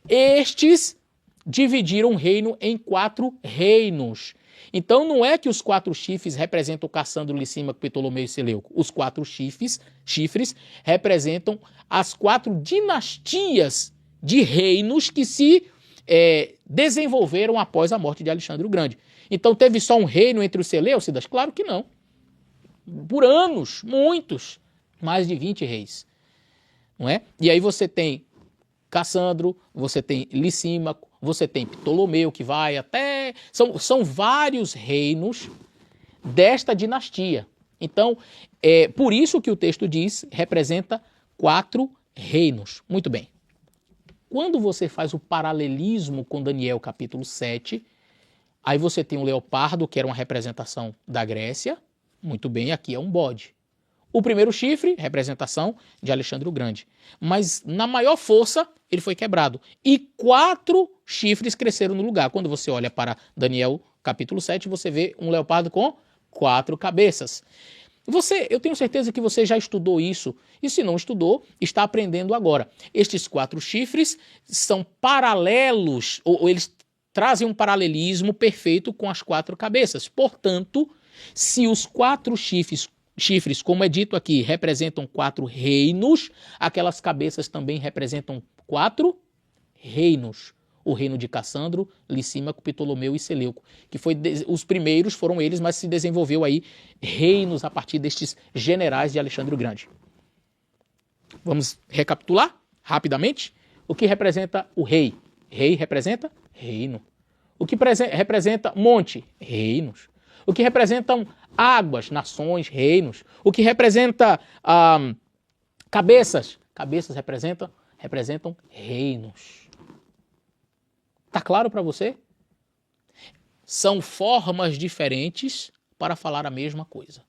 Estes dividiram o reino em 4 reinos. Então não é que os 4 chifres representam Cassandro, Lisímaco, Ptolomeu e Seleuco. Os 4 chifres representam as 4 dinastias de reinos que se desenvolveram após a morte de Alexandre o Grande. Então teve só um reino entre os Seleucidas? Claro que não. Por anos, muitos, mais de 20 reis. Não é? E aí você tem Cassandro, você tem Lisímaco, você tem Ptolomeu, que vai até... São vários reinos desta dinastia. Então, por isso que o texto diz, representa 4 reinos. Muito bem. Quando você faz o paralelismo com Daniel capítulo 7, aí você tem o leopardo, que era uma representação da Grécia. Muito bem, aqui é um bode. O primeiro chifre, representação de Alexandre o Grande. Mas na maior força, ele foi quebrado. E 4 chifres cresceram no lugar. Quando você olha para Daniel capítulo 7, você vê um leopardo com 4 cabeças. Eu tenho certeza que você já estudou isso. E se não estudou, está aprendendo agora. Estes 4 chifres são paralelos, ou eles trazem um paralelismo perfeito com as 4 cabeças. Portanto, se os 4 chifres, como é dito aqui, representam 4 reinos, aquelas cabeças também representam 4 reinos. O reino de Cassandro, Lisímaco, Ptolomeu e Seleuco, que os primeiros foram eles, mas se desenvolveu aí reinos a partir destes generais de Alexandre o Grande. Vamos recapitular rapidamente? O que representa o rei? Rei representa reino. O que representa monte? Reinos. O que representam águas, nações, reinos. O que representa cabeças? Cabeças representam reinos. Está claro para você? São formas diferentes para falar a mesma coisa.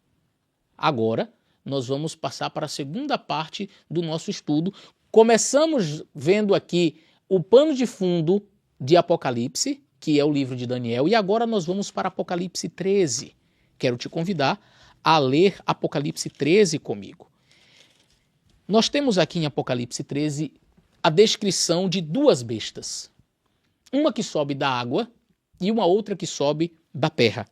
Agora, nós vamos passar para a segunda parte do nosso estudo. Começamos vendo aqui o pano de fundo de Apocalipse, que é o livro de Daniel, e agora nós vamos para Apocalipse 13. Quero te convidar a ler Apocalipse 13 comigo. Nós temos aqui em Apocalipse 13 a descrição de 2 bestas. Uma que sobe da água e uma outra que sobe da terra.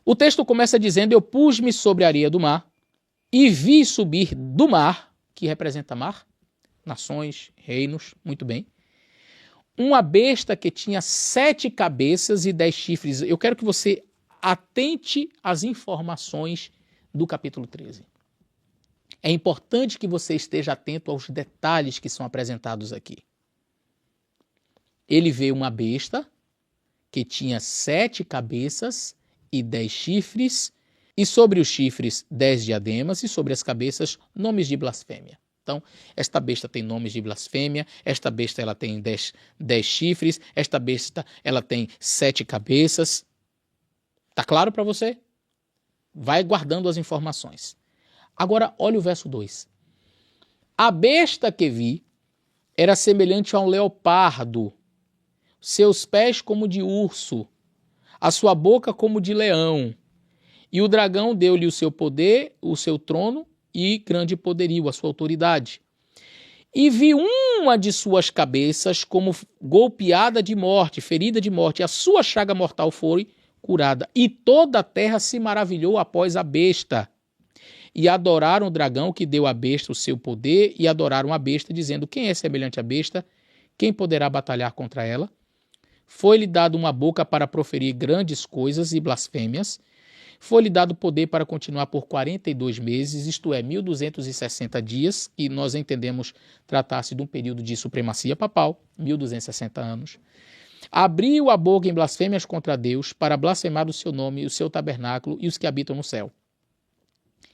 O texto começa dizendo, eu pus-me sobre a areia do mar e vi subir do mar, que representa mar, nações, reinos, muito bem, uma besta que tinha 7 cabeças e 10 chifres. Eu quero que você atente às informações do capítulo 13. É importante que você esteja atento aos detalhes que são apresentados aqui. Ele vê uma besta que tinha 7 cabeças e 10 chifres, e sobre os chifres 10 diademas, e sobre as cabeças nomes de blasfêmia. Então, esta besta tem nomes de blasfêmia, esta besta ela tem 10 chifres, esta besta ela tem 7 cabeças. Tá claro para você? Vai guardando as informações. Agora, olha o verso 2. A besta que vi era semelhante a um leopardo, seus pés como de urso, a sua boca como de leão. E o dragão deu-lhe o seu poder, o seu trono e grande poderio, a sua autoridade. E vi uma de suas cabeças como golpeada de morte, ferida de morte, e a sua chaga mortal foi curada. E toda a terra se maravilhou após a besta. E adoraram o dragão que deu à besta o seu poder, e adoraram a besta, dizendo: quem é semelhante à besta? Quem poderá batalhar contra ela? Foi-lhe dado uma boca para proferir grandes coisas e blasfêmias. Foi-lhe dado poder para continuar por 42 meses, isto é, 1260 dias, e nós entendemos tratar-se de um período de supremacia papal, 1260 anos. Abriu a boca em blasfêmias contra Deus, para blasfemar o seu nome, o seu tabernáculo e os que habitam no céu.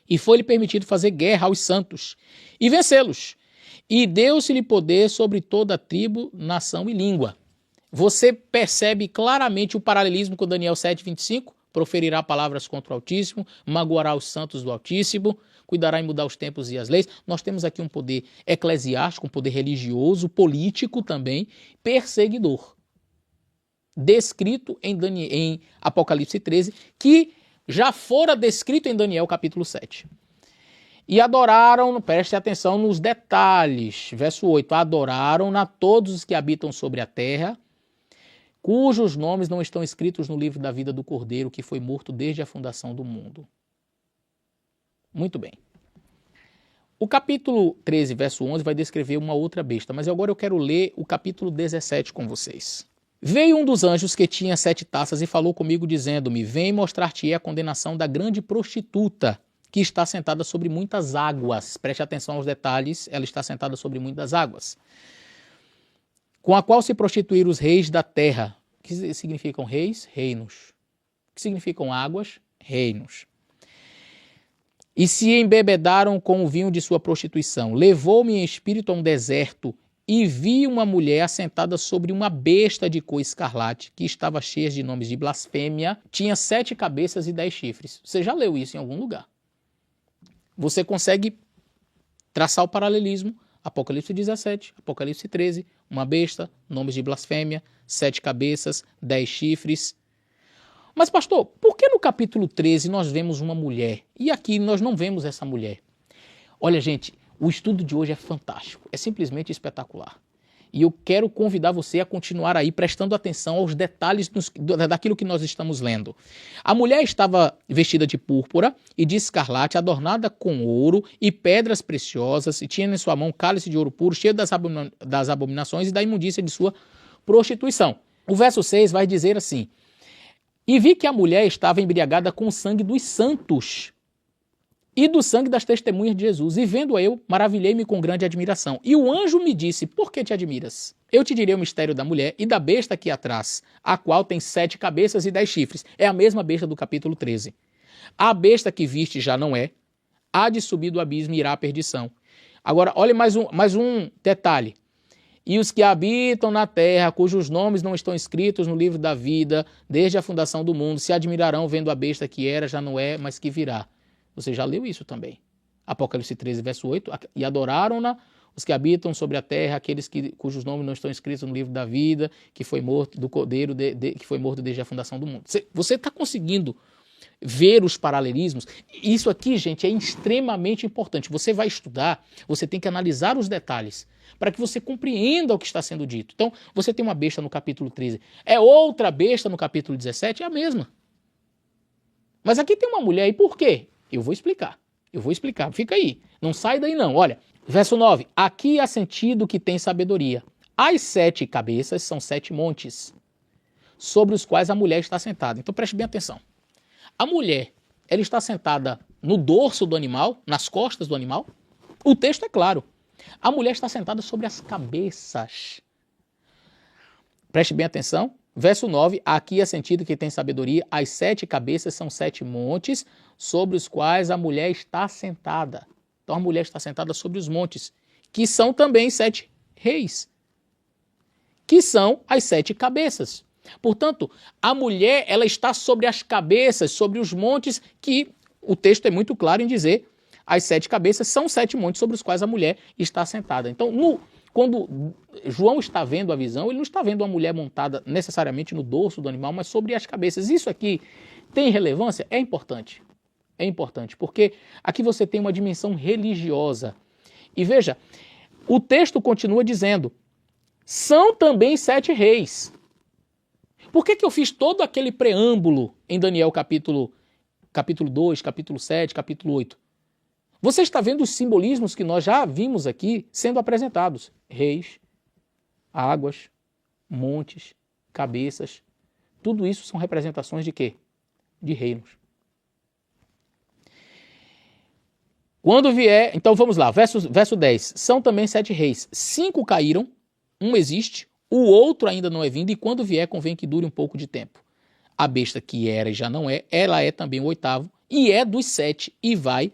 E foi-lhe permitido fazer guerra aos santos e vencê-los. E deu-se-lhe poder sobre toda a tribo, nação e língua. Você percebe claramente o paralelismo com Daniel 7:25? Proferirá palavras contra o Altíssimo, magoará os santos do Altíssimo, cuidará em mudar os tempos e as leis. Nós temos aqui um poder eclesiástico, um poder religioso, político também, perseguidor. Descrito em Apocalipse 13, que já fora descrito em Daniel capítulo 7. E adoraram, preste atenção nos detalhes, verso 8, adoraram a todos os que habitam sobre a terra, cujos nomes não estão escritos no livro da vida do Cordeiro, que foi morto desde a fundação do mundo. Muito bem. O capítulo 13, verso 11, vai descrever uma outra besta, mas agora eu quero ler o capítulo 17 com vocês. Veio um dos anjos que tinha 7 taças e falou comigo, dizendo-me: vem mostrar-te-ei a condenação da grande prostituta, que está sentada sobre muitas águas. Preste atenção aos detalhes, ela está sentada sobre muitas águas. Com a qual se prostituíram os reis da terra. O que significam reis? Reinos. O que significam águas? Reinos. E se embebedaram com o vinho de sua prostituição. Levou-me em espírito a um deserto e vi uma mulher assentada sobre uma besta de cor escarlate, que estava cheia de nomes de blasfêmia, tinha 7 cabeças e 10 chifres. Você já leu isso em algum lugar? Você consegue traçar o paralelismo. Apocalipse 17, Apocalipse 13, uma besta, nomes de blasfêmia, 7 cabeças, 10 chifres. Mas, pastor, por que no capítulo 13 nós vemos uma mulher e aqui nós não vemos essa mulher? Olha, gente, o estudo de hoje é fantástico, é simplesmente espetacular. E eu quero convidar você a continuar aí prestando atenção aos detalhes daquilo que nós estamos lendo. A mulher estava vestida de púrpura e de escarlate, adornada com ouro e pedras preciosas, e tinha em sua mão um cálice de ouro puro, cheio das abominações e da imundícia de sua prostituição. O verso 6 vai dizer assim: e vi que a mulher estava embriagada com o sangue dos santos e do sangue das testemunhas de Jesus. E vendo eu, maravilhei-me com grande admiração. E o anjo me disse: por que te admiras? Eu te direi o mistério da mulher e da besta aqui atrás, a qual tem 7 cabeças e 10 chifres. É a mesma besta do capítulo 13. A besta que viste já não é, há de subir do abismo e irá à perdição. Agora, olha mais um detalhe. E os que habitam na terra, cujos nomes não estão escritos no livro da vida, desde a fundação do mundo, se admirarão vendo a besta que era, já não é, mas que virá. Você já leu isso também. Apocalipse 13, verso 8. E adoraram-na os que habitam sobre a terra, aqueles cujos nomes não estão escritos no livro da vida, que foi morto do Cordeiro, que foi morto desde a fundação do mundo. Você está conseguindo ver os paralelismos? Isso aqui, gente, é extremamente importante. Você vai estudar, você tem que analisar os detalhes para que você compreenda o que está sendo dito. Então, você tem uma besta no capítulo 13. É outra besta no capítulo 17? É a mesma. Mas aqui tem uma mulher, e por quê? Eu vou explicar. Fica aí. Não sai daí não. Olha, verso 9. Aqui há sentido que tem sabedoria. As 7 cabeças são 7 montes, sobre os quais a mulher está sentada. Então preste bem atenção. A mulher, ela está sentada no dorso do animal, nas costas do animal. O texto é claro. A mulher está sentada sobre as cabeças. Preste bem atenção. Verso 9, aqui é sentido que tem sabedoria. As 7 cabeças são 7 montes, sobre os quais a mulher está sentada. Então a mulher está sentada sobre os montes, que são também 7 reis, que são as 7 cabeças. Portanto, a mulher, ela está sobre as cabeças, sobre os montes, que o texto é muito claro em dizer, as 7 cabeças são 7 montes sobre os quais a mulher está sentada. Então, quando João está vendo a visão, ele não está vendo uma mulher montada necessariamente no dorso do animal, mas sobre as cabeças. Isso aqui tem relevância? É importante. É importante, porque aqui você tem uma dimensão religiosa. E veja, o texto continua dizendo, são também 7 reis. Por que eu fiz todo aquele preâmbulo em Daniel capítulo 2, capítulo 7, capítulo 8? Você está vendo os simbolismos que nós já vimos aqui sendo apresentados. Reis, águas, montes, cabeças. Tudo isso são representações de quê? De reinos. Quando vier... Então vamos lá, verso 10. São também 7 reis. 5 caíram, um existe, o outro ainda não é vindo, e quando vier convém que dure um pouco de tempo. A besta que era e já não é, ela é também o 8º, e é dos 7, e vai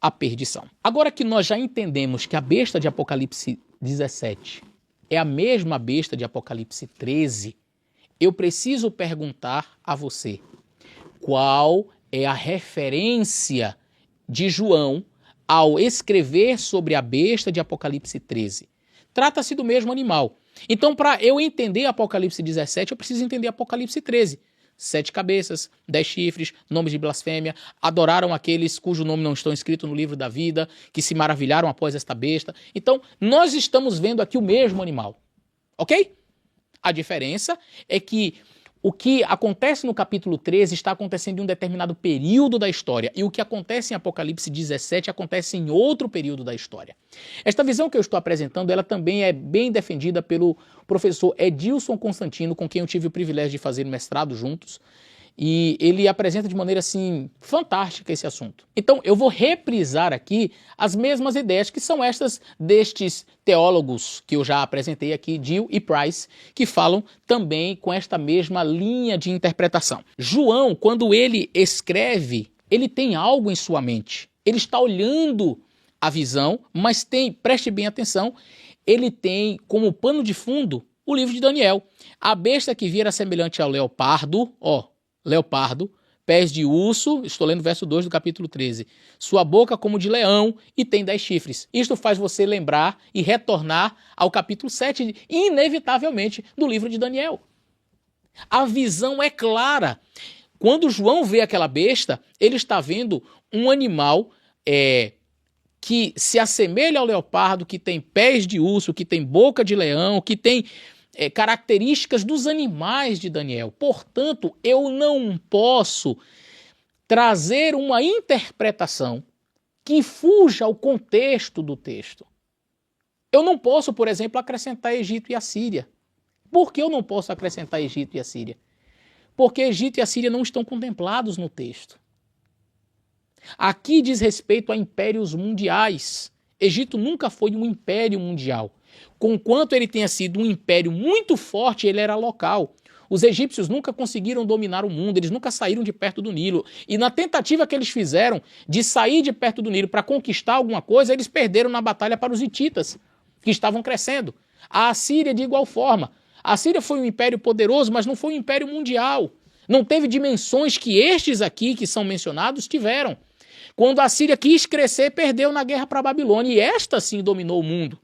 à perdição. Agora que nós já entendemos que a besta de Apocalipse 17 é a mesma besta de Apocalipse 13, eu preciso perguntar a você, qual é a referência de João ao escrever sobre a besta de Apocalipse 13? Trata-se do mesmo animal. Então, para eu entender Apocalipse 17, eu preciso entender Apocalipse 13. 7 cabeças, 10 chifres, nomes de blasfêmia, adoraram aqueles cujo nome não estão escrito no livro da vida, que se maravilharam após esta besta. Então, nós estamos vendo aqui o mesmo animal, ok? A diferença é que o que acontece no capítulo 13 está acontecendo em um determinado período da história, e o que acontece em Apocalipse 17 acontece em outro período da história. Esta visão que eu estou apresentando, ela também é bem defendida pelo professor Edilson Constantino, com quem eu tive o privilégio de fazer o mestrado juntos, e ele apresenta de maneira, assim, fantástica esse assunto. Então, eu vou reprisar aqui as mesmas ideias que são estas destes teólogos que eu já apresentei aqui, Gill e Price, que falam também com esta mesma linha de interpretação. João, quando ele escreve, ele tem algo em sua mente. Ele está olhando a visão, mas tem, preste bem atenção, ele tem como pano de fundo o livro de Daniel. A besta que vira semelhante ao leopardo, leopardo, pés de urso, estou lendo o verso 2 do capítulo 13, sua boca como de leão e tem 10 chifres. Isto faz você lembrar e retornar ao capítulo 7, inevitavelmente, do livro de Daniel. A visão é clara. Quando João vê aquela besta, ele está vendo um animal que se assemelha ao leopardo, que tem pés de urso, que tem boca de leão, que tem características dos animais de Daniel. Portanto, eu não posso trazer uma interpretação que fuja ao contexto do texto. Eu não posso, por exemplo, acrescentar Egito e Assíria. Por que eu não posso acrescentar Egito e Assíria? Porque Egito e Assíria não estão contemplados no texto. Aqui diz respeito a impérios mundiais. Egito nunca foi um império mundial. Conquanto ele tenha sido um império muito forte, ele era local. Os egípcios nunca conseguiram dominar o mundo, eles nunca saíram de perto do Nilo. E na tentativa que eles fizeram de sair de perto do Nilo para conquistar alguma coisa, eles perderam na batalha para os hititas, que estavam crescendo. A Assíria, de igual forma. A Assíria foi um império poderoso, mas não foi um império mundial. Não teve dimensões que estes aqui, que são mencionados, tiveram. Quando a Assíria quis crescer, perdeu na guerra para a Babilônia, e esta sim dominou o mundo.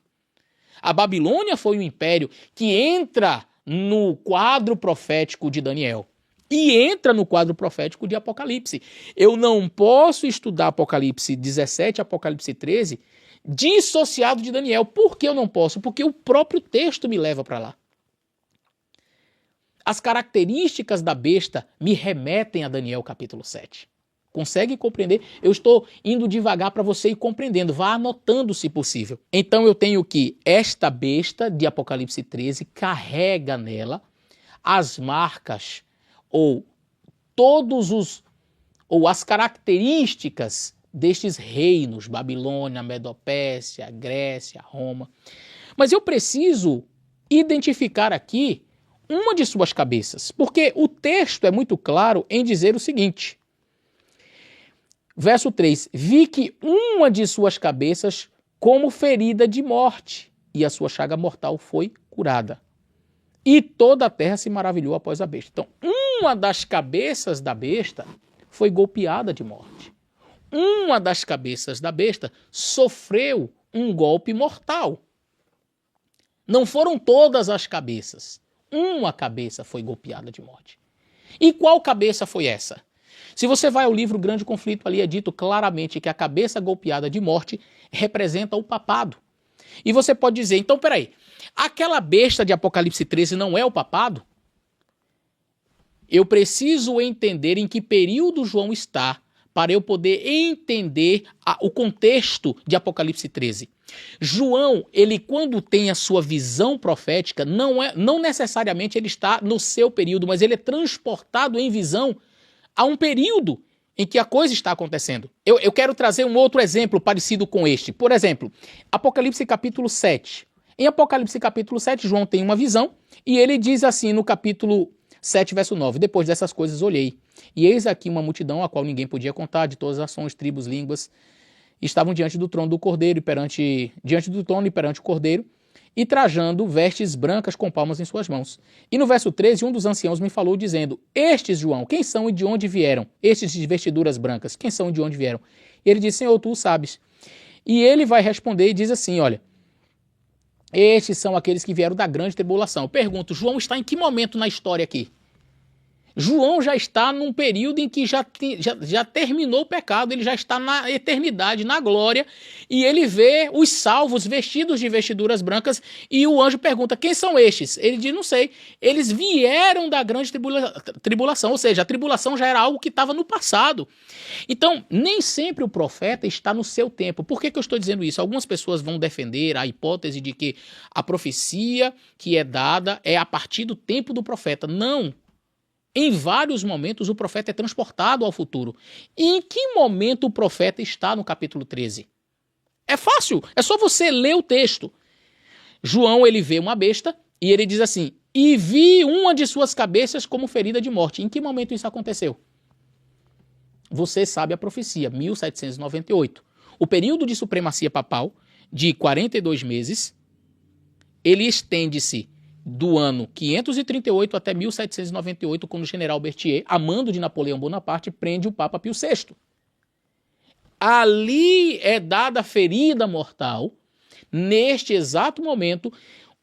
A Babilônia foi um império que entra no quadro profético de Daniel e entra no quadro profético de Apocalipse. Eu não posso estudar Apocalipse 17 e Apocalipse 13 dissociado de Daniel. Por que eu não posso? Porque o próprio texto me leva para lá. As características da besta me remetem a Daniel capítulo 7. Consegue compreender? Eu estou indo devagar para você ir compreendendo. Vá anotando se possível. Então eu tenho que esta besta de Apocalipse 13 carrega nela as marcas ou as características destes reinos, Babilônia, Medopécia, Grécia, Roma. Mas eu preciso identificar aqui uma de suas cabeças, porque o texto é muito claro em dizer o seguinte. Verso 3, vi que uma de suas cabeças como ferida de morte, e a sua chaga mortal foi curada. E toda a terra se maravilhou após a besta. Então, uma das cabeças da besta foi golpeada de morte. Uma das cabeças da besta sofreu um golpe mortal. Não foram todas as cabeças. Uma cabeça foi golpeada de morte. E qual cabeça foi essa? Se você vai ao livro Grande Conflito, ali é dito claramente que a cabeça golpeada de morte representa o papado. E você pode dizer, então peraí, aquela besta de Apocalipse 13 não é o papado? Eu preciso entender em que período João está para eu poder entender o contexto de Apocalipse 13. João, ele quando tem a sua visão profética, não necessariamente ele está no seu período, mas ele é transportado em visão a um período em que a coisa está acontecendo. Eu quero trazer um outro exemplo parecido com este. Por exemplo, Apocalipse capítulo 7. Em Apocalipse capítulo 7, João tem uma visão e ele diz assim no capítulo 7, verso 9, depois dessas coisas olhei, e eis aqui uma multidão a qual ninguém podia contar, de todas as nações, tribos, línguas, estavam diante do trono do Cordeiro diante do trono e perante o Cordeiro, e trajando vestes brancas com palmas em suas mãos. E no verso 13, um dos anciãos me falou, dizendo, estes, João, quem são e de onde vieram? Estes de vestiduras brancas, quem são e de onde vieram? E ele disse, Senhor, tu o sabes. E ele vai responder e diz assim, olha, estes são aqueles que vieram da grande tribulação. Eu pergunto, João está em que momento na história aqui? João já está num período em que já terminou o pecado, ele já está na eternidade, na glória, e ele vê os salvos vestidos de vestiduras brancas, e o anjo pergunta, quem são estes? Ele diz, não sei, eles vieram da grande tribulação, ou seja, a tribulação já era algo que estava no passado. Então, nem sempre o profeta está no seu tempo. Por que eu estou dizendo isso? Algumas pessoas vão defender a hipótese de que a profecia que é dada é a partir do tempo do profeta. Não. Em vários momentos o profeta é transportado ao futuro. E em que momento o profeta está no capítulo 13? É fácil, é só você ler o texto. João, ele vê uma besta e ele diz assim, e vi uma de suas cabeças como ferida de morte. Em que momento isso aconteceu? Você sabe a profecia, 1798. O período de supremacia papal, de 42 meses, ele estende-se do ano 538 até 1798, quando o general Berthier, a mando de Napoleão Bonaparte, prende o Papa Pio VI. Ali é dada a ferida mortal. Neste exato momento,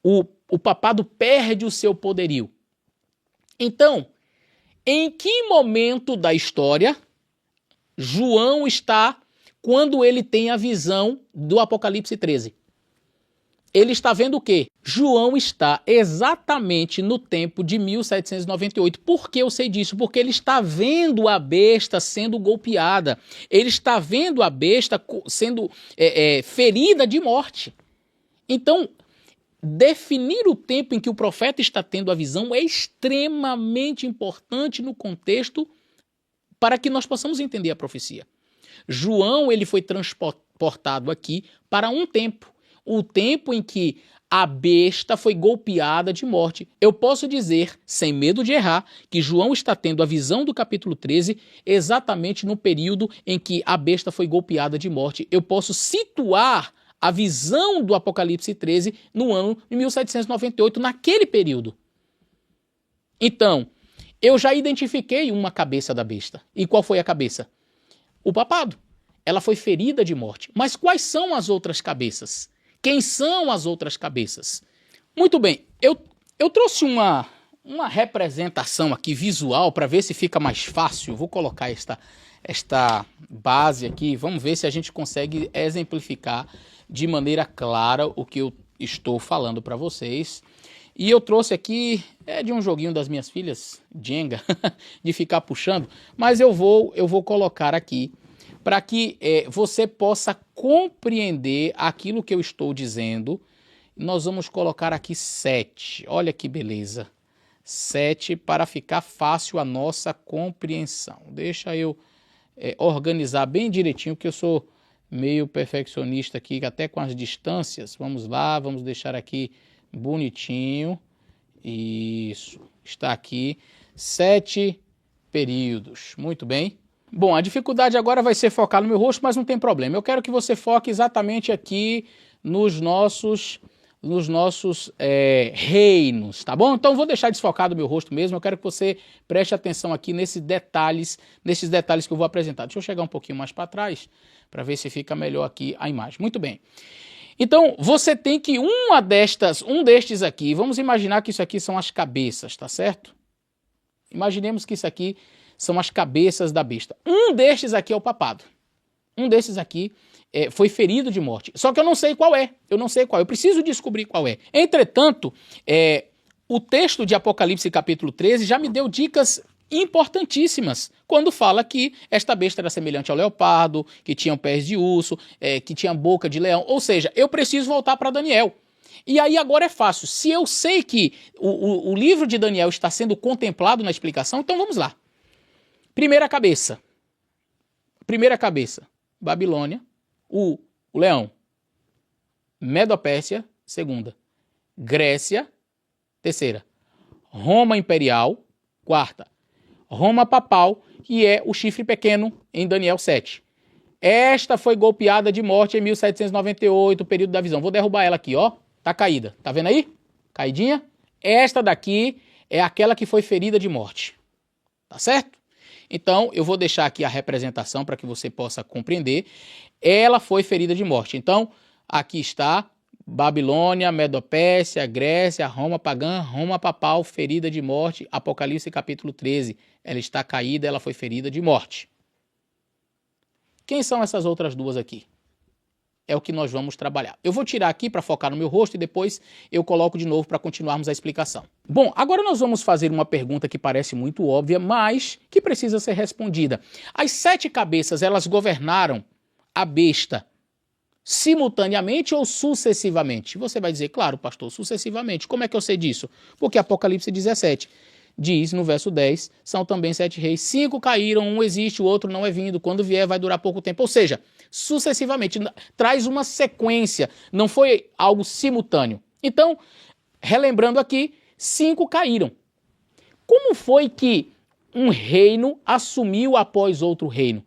o papado perde o seu poderio. Então, em que momento da história João está quando ele tem a visão do Apocalipse 13? Ele está vendo o quê? João está exatamente no tempo de 1798. Por que eu sei disso? Porque ele está vendo a besta sendo golpeada. Ele está vendo a besta sendo ferida de morte. Então, definir o tempo em que o profeta está tendo a visão é extremamente importante no contexto para que nós possamos entender a profecia. João, ele foi transportado aqui para um tempo. O tempo em que a besta foi golpeada de morte. Eu posso dizer, sem medo de errar, que João está tendo a visão do capítulo 13 exatamente no período em que a besta foi golpeada de morte. Eu posso situar a visão do Apocalipse 13 no ano de 1798, naquele período. Então, eu já identifiquei uma cabeça da besta. E qual foi a cabeça? O papado. Ela foi ferida de morte. Mas quais são as outras cabeças? Quem são as outras cabeças? Muito bem, eu trouxe uma representação aqui visual para ver se fica mais fácil. Vou colocar esta base aqui, vamos ver se a gente consegue exemplificar de maneira clara o que eu estou falando para vocês. E eu trouxe aqui, de um joguinho das minhas filhas, Jenga, de ficar puxando, mas eu vou colocar aqui para que você possa compreender aquilo que eu estou dizendo. Nós vamos colocar aqui 7, olha que beleza, 7 para ficar fácil a nossa compreensão. Deixa eu organizar bem direitinho, que eu sou meio perfeccionista aqui, até com as distâncias. Vamos lá, vamos deixar aqui bonitinho. Isso, está aqui, 7 períodos, muito bem. Bom, a dificuldade agora vai ser focar no meu rosto, mas não tem problema. Eu quero que você foque exatamente aqui nos nossos reinos, tá bom? Então vou deixar desfocado o meu rosto mesmo, eu quero que você preste atenção aqui nesses detalhes que eu vou apresentar. Deixa eu chegar um pouquinho mais para trás, para ver se fica melhor aqui a imagem. Muito bem. Então, você tem que um destes aqui, vamos imaginar que isso aqui são as cabeças, tá certo? Imaginemos que isso aqui são as cabeças da besta. Um destes aqui é o papado. Um desses aqui foi ferido de morte. Só que eu não sei qual é. Eu preciso descobrir qual é. Entretanto, o texto de Apocalipse capítulo 13 já me deu dicas importantíssimas quando fala que esta besta era semelhante ao leopardo, que tinha pés de urso, que tinha boca de leão. Ou seja, eu preciso voltar para Daniel. E aí agora é fácil. Se eu sei que o livro de Daniel está sendo contemplado na explicação, então vamos lá. Primeira cabeça, Babilônia, o leão. Medo-Pérsia, segunda. Grécia, terceira. Roma imperial, quarta. Roma papal, que é o chifre pequeno em Daniel 7. Esta foi golpeada de morte em 1798, período da visão. Vou derrubar ela aqui, ó. Tá caída. Tá vendo aí? Caidinha. Esta daqui é aquela que foi ferida de morte. Tá certo? Então, eu vou deixar aqui a representação para que você possa compreender. Ela foi ferida de morte. Então, aqui está Babilônia, Medo-Pérsia, Grécia, Roma pagã, Roma papal, ferida de morte, Apocalipse capítulo 13. Ela está caída, ela foi ferida de morte. Quem são essas outras duas aqui? É o que nós vamos trabalhar. Eu vou tirar aqui para focar no meu rosto e depois eu coloco de novo para continuarmos a explicação. Bom, agora nós vamos fazer uma pergunta que parece muito óbvia, mas que precisa ser respondida. As 7 cabeças, elas governaram a besta simultaneamente ou sucessivamente? Você vai dizer, claro, pastor, sucessivamente. Como é que eu sei disso? Porque Apocalipse 17 diz, no verso 10, são também 7 reis. 5 caíram, um existe, o outro não é vindo. Quando vier, vai durar pouco tempo. Ou seja, sucessivamente, traz uma sequência, não foi algo simultâneo. Então, relembrando aqui, 5 caíram. Como foi que um reino assumiu após outro reino?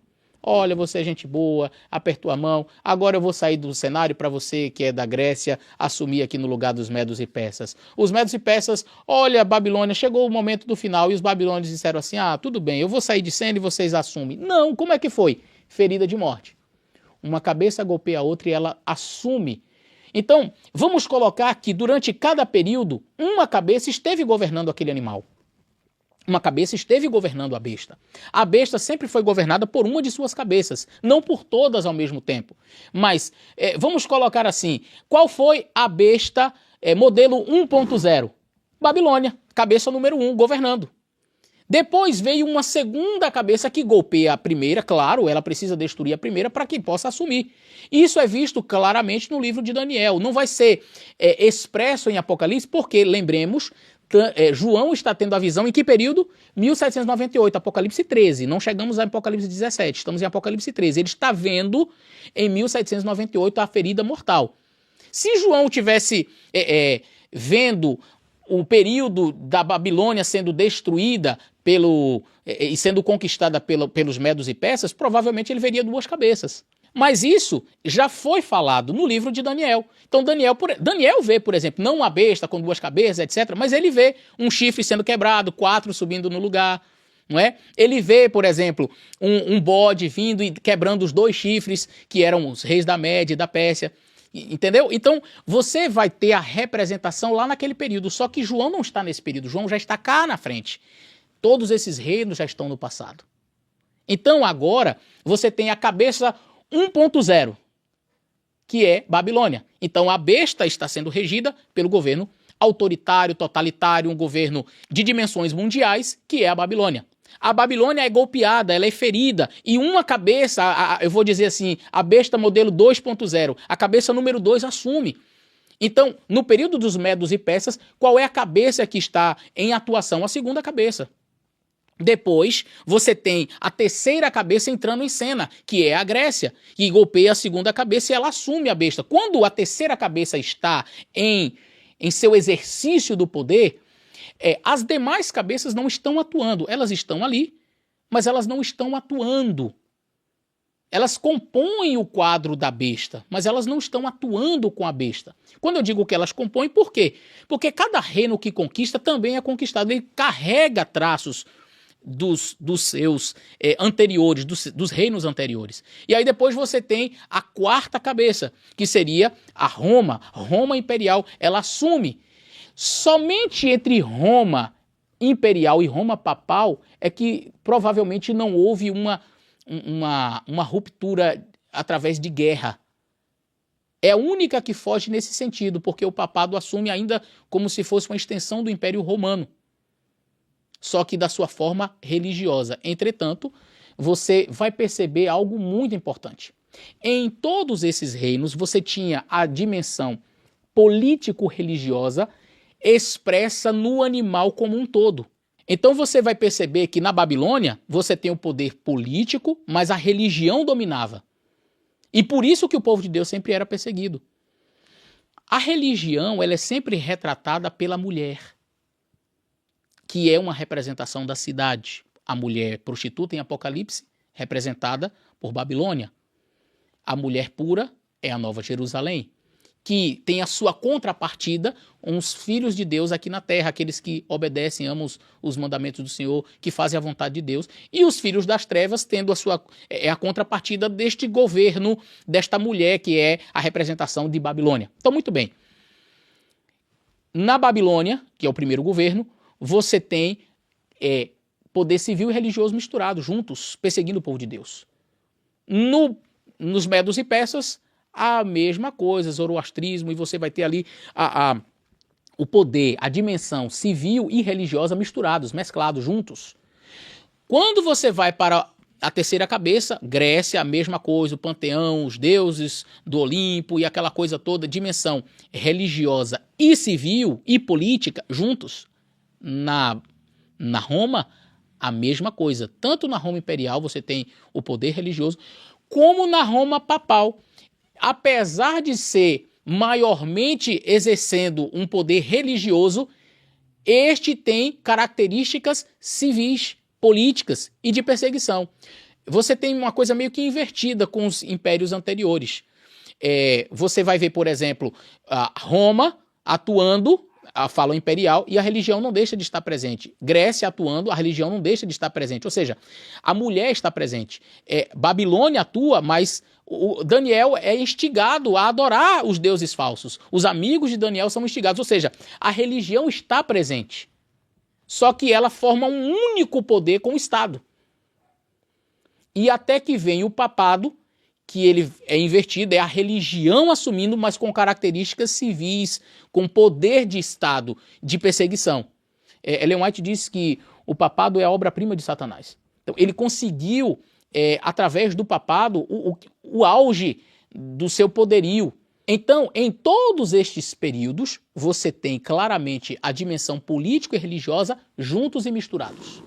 Olha, você é gente boa, apertou a mão, agora eu vou sair do cenário para você que é da Grécia assumir aqui no lugar dos medos e persas. Os medos e persas, olha, Babilônia, chegou o momento do final e os babilônios disseram assim, tudo bem, eu vou sair de cena e vocês assumem. Não, como é que foi? Ferida de morte. Uma cabeça golpeia a outra e ela assume. Então, vamos colocar que durante cada período, uma cabeça esteve governando aquele animal. Uma cabeça esteve governando a besta. A besta sempre foi governada por uma de suas cabeças, não por todas ao mesmo tempo. Mas, vamos colocar assim, qual foi a besta modelo 1.0? Babilônia, cabeça número 1, governando. Depois veio uma segunda cabeça que golpeia a primeira, claro, ela precisa destruir a primeira para que possa assumir. Isso é visto claramente no livro de Daniel. Não vai ser expresso em Apocalipse, porque, lembremos, João está tendo a visão em que período? 1798, Apocalipse 13. Não chegamos a Apocalipse 17, estamos em Apocalipse 13. Ele está vendo em 1798 a ferida mortal. Se João tivesse vendo o período da Babilônia sendo destruída e sendo conquistada pelos medos e persas, provavelmente ele veria 2 cabeças. Mas isso já foi falado no livro de Daniel. Então Daniel vê, por exemplo, não uma besta com 2 cabeças, etc., mas ele vê um chifre sendo quebrado, 4 subindo no lugar, não é? Ele vê, por exemplo, um bode vindo e quebrando os 2 chifres, que eram os reis da Média e da Pérsia. Entendeu? Então, você vai ter a representação lá naquele período, só que João não está nesse período, João já está cá na frente. Todos esses reinos já estão no passado. Então, agora, você tem a cabeça 1.0, que é Babilônia. Então, a besta está sendo regida pelo governo autoritário, totalitário, um governo de dimensões mundiais, que é a Babilônia. A Babilônia é golpeada, ela é ferida, e uma cabeça, eu vou dizer assim, a besta modelo 2.0, a cabeça número 2 assume. Então, no período dos Medos e Persas, qual é a cabeça que está em atuação? A segunda cabeça. Depois, você tem a terceira cabeça entrando em cena, que é a Grécia, que golpeia a segunda cabeça e ela assume a besta. Quando a terceira cabeça está em seu exercício do poder, as demais cabeças não estão atuando. Elas estão ali, mas elas não estão atuando. Elas compõem o quadro da besta, mas elas não estão atuando com a besta. Quando eu digo que elas compõem, por quê? Porque cada reino que conquista também é conquistado. Ele carrega traços dos seus anteriores, dos reinos anteriores. E aí depois você tem a quarta cabeça, que seria a Roma imperial. Ela assume. Somente entre Roma imperial e Roma papal é que provavelmente não houve uma ruptura através de guerra. É a única que foge nesse sentido, porque o papado assume ainda como se fosse uma extensão do Império Romano, só que da sua forma religiosa. Entretanto, você vai perceber algo muito importante. Em todos esses reinos, você tinha a dimensão político-religiosa expressa no animal como um todo. Então você vai perceber que na Babilônia você tem o poder político, mas a religião dominava. E por isso que o povo de Deus sempre era perseguido. A religião, ela é sempre retratada pela mulher, que é uma representação da cidade. A mulher prostituta em Apocalipse, representada por Babilônia. A mulher pura é a Nova Jerusalém, que tem a sua contrapartida, uns filhos de Deus aqui na terra, aqueles que obedecem, amam os mandamentos do Senhor, que fazem a vontade de Deus, e os filhos das trevas tendo a contrapartida deste governo, desta mulher que é a representação de Babilônia. Então, muito bem. Na Babilônia, que é o primeiro governo, você tem poder civil e religioso misturados, juntos, perseguindo o povo de Deus. Nos Medos e Persas, a mesma coisa, zoroastrismo, e você vai ter ali o poder, a dimensão civil e religiosa misturados, mesclados, juntos. Quando você vai para a terceira cabeça, Grécia, a mesma coisa, o panteão, os deuses do Olimpo e aquela coisa toda, dimensão religiosa e civil e política, juntos. Na Roma, a mesma coisa. Tanto na Roma imperial você tem o poder religioso, como na Roma papal. Apesar de ser maiormente exercendo um poder religioso, este tem características civis, políticas e de perseguição. Você tem uma coisa meio que invertida com os impérios anteriores. Você vai ver, por exemplo, a Roma atuando, a fala imperial, e a religião não deixa de estar presente. Grécia atuando, a religião não deixa de estar presente. Ou seja, a mulher está presente. Babilônia atua, mas o Daniel é instigado a adorar os deuses falsos. Os amigos de Daniel são instigados. Ou seja, a religião está presente. Só que ela forma um único poder com o Estado. E até que vem o papado, que ele é invertido, é a religião assumindo, mas com características civis, com poder de Estado, de perseguição. Ellen White diz que o papado é a obra-prima de Satanás. Então, ele conseguiu, através do papado, o auge do seu poderio. Então, em todos estes períodos, você tem claramente a dimensão política e religiosa juntos e misturados.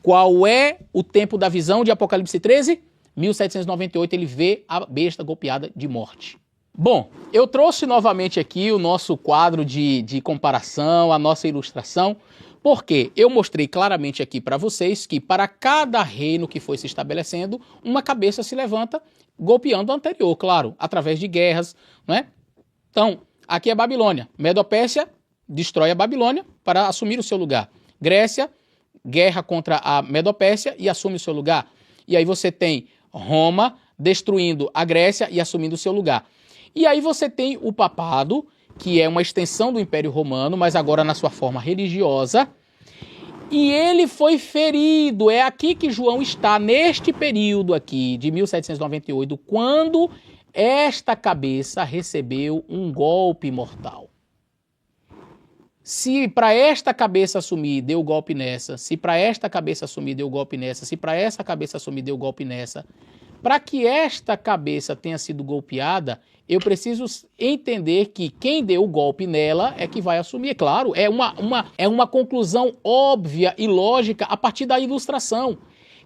Qual é o tempo da visão de Apocalipse 13? 1798, ele vê a besta golpeada de morte. Bom, eu trouxe novamente aqui o nosso quadro de comparação, a nossa ilustração, porque eu mostrei claramente aqui para vocês que para cada reino que foi se estabelecendo, uma cabeça se levanta golpeando a anterior, claro, através de guerras, não é? Então, aqui é Babilônia. Medo-Pérsia destrói a Babilônia para assumir o seu lugar. Grécia, guerra contra a Medo-Pérsia e assume o seu lugar. E aí você tem Roma destruindo a Grécia e assumindo o seu lugar. E aí você tem o papado, que é uma extensão do Império Romano, mas agora na sua forma religiosa. E ele foi ferido. É aqui que João está, neste período aqui, de 1798, quando esta cabeça recebeu um golpe mortal. Se para esta cabeça assumir, deu golpe nessa. Se para esta cabeça assumir, deu golpe nessa. Se para essa cabeça assumir, deu golpe nessa. Para que esta cabeça tenha sido golpeada, eu preciso entender que quem deu o golpe nela é que vai assumir. É claro, é uma conclusão óbvia e lógica a partir da ilustração.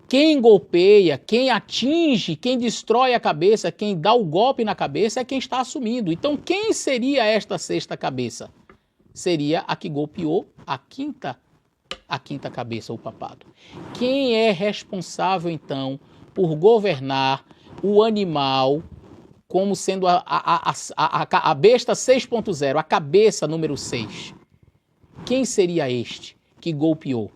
Quem golpeia, quem atinge, quem destrói a cabeça, quem dá o golpe na cabeça é quem está assumindo. Então, quem seria esta sexta cabeça? Seria a que golpeou a quinta cabeça, o papado. Quem é responsável, então, por governar o animal como sendo a besta 6.0, a cabeça número 6? Quem seria este que golpeou?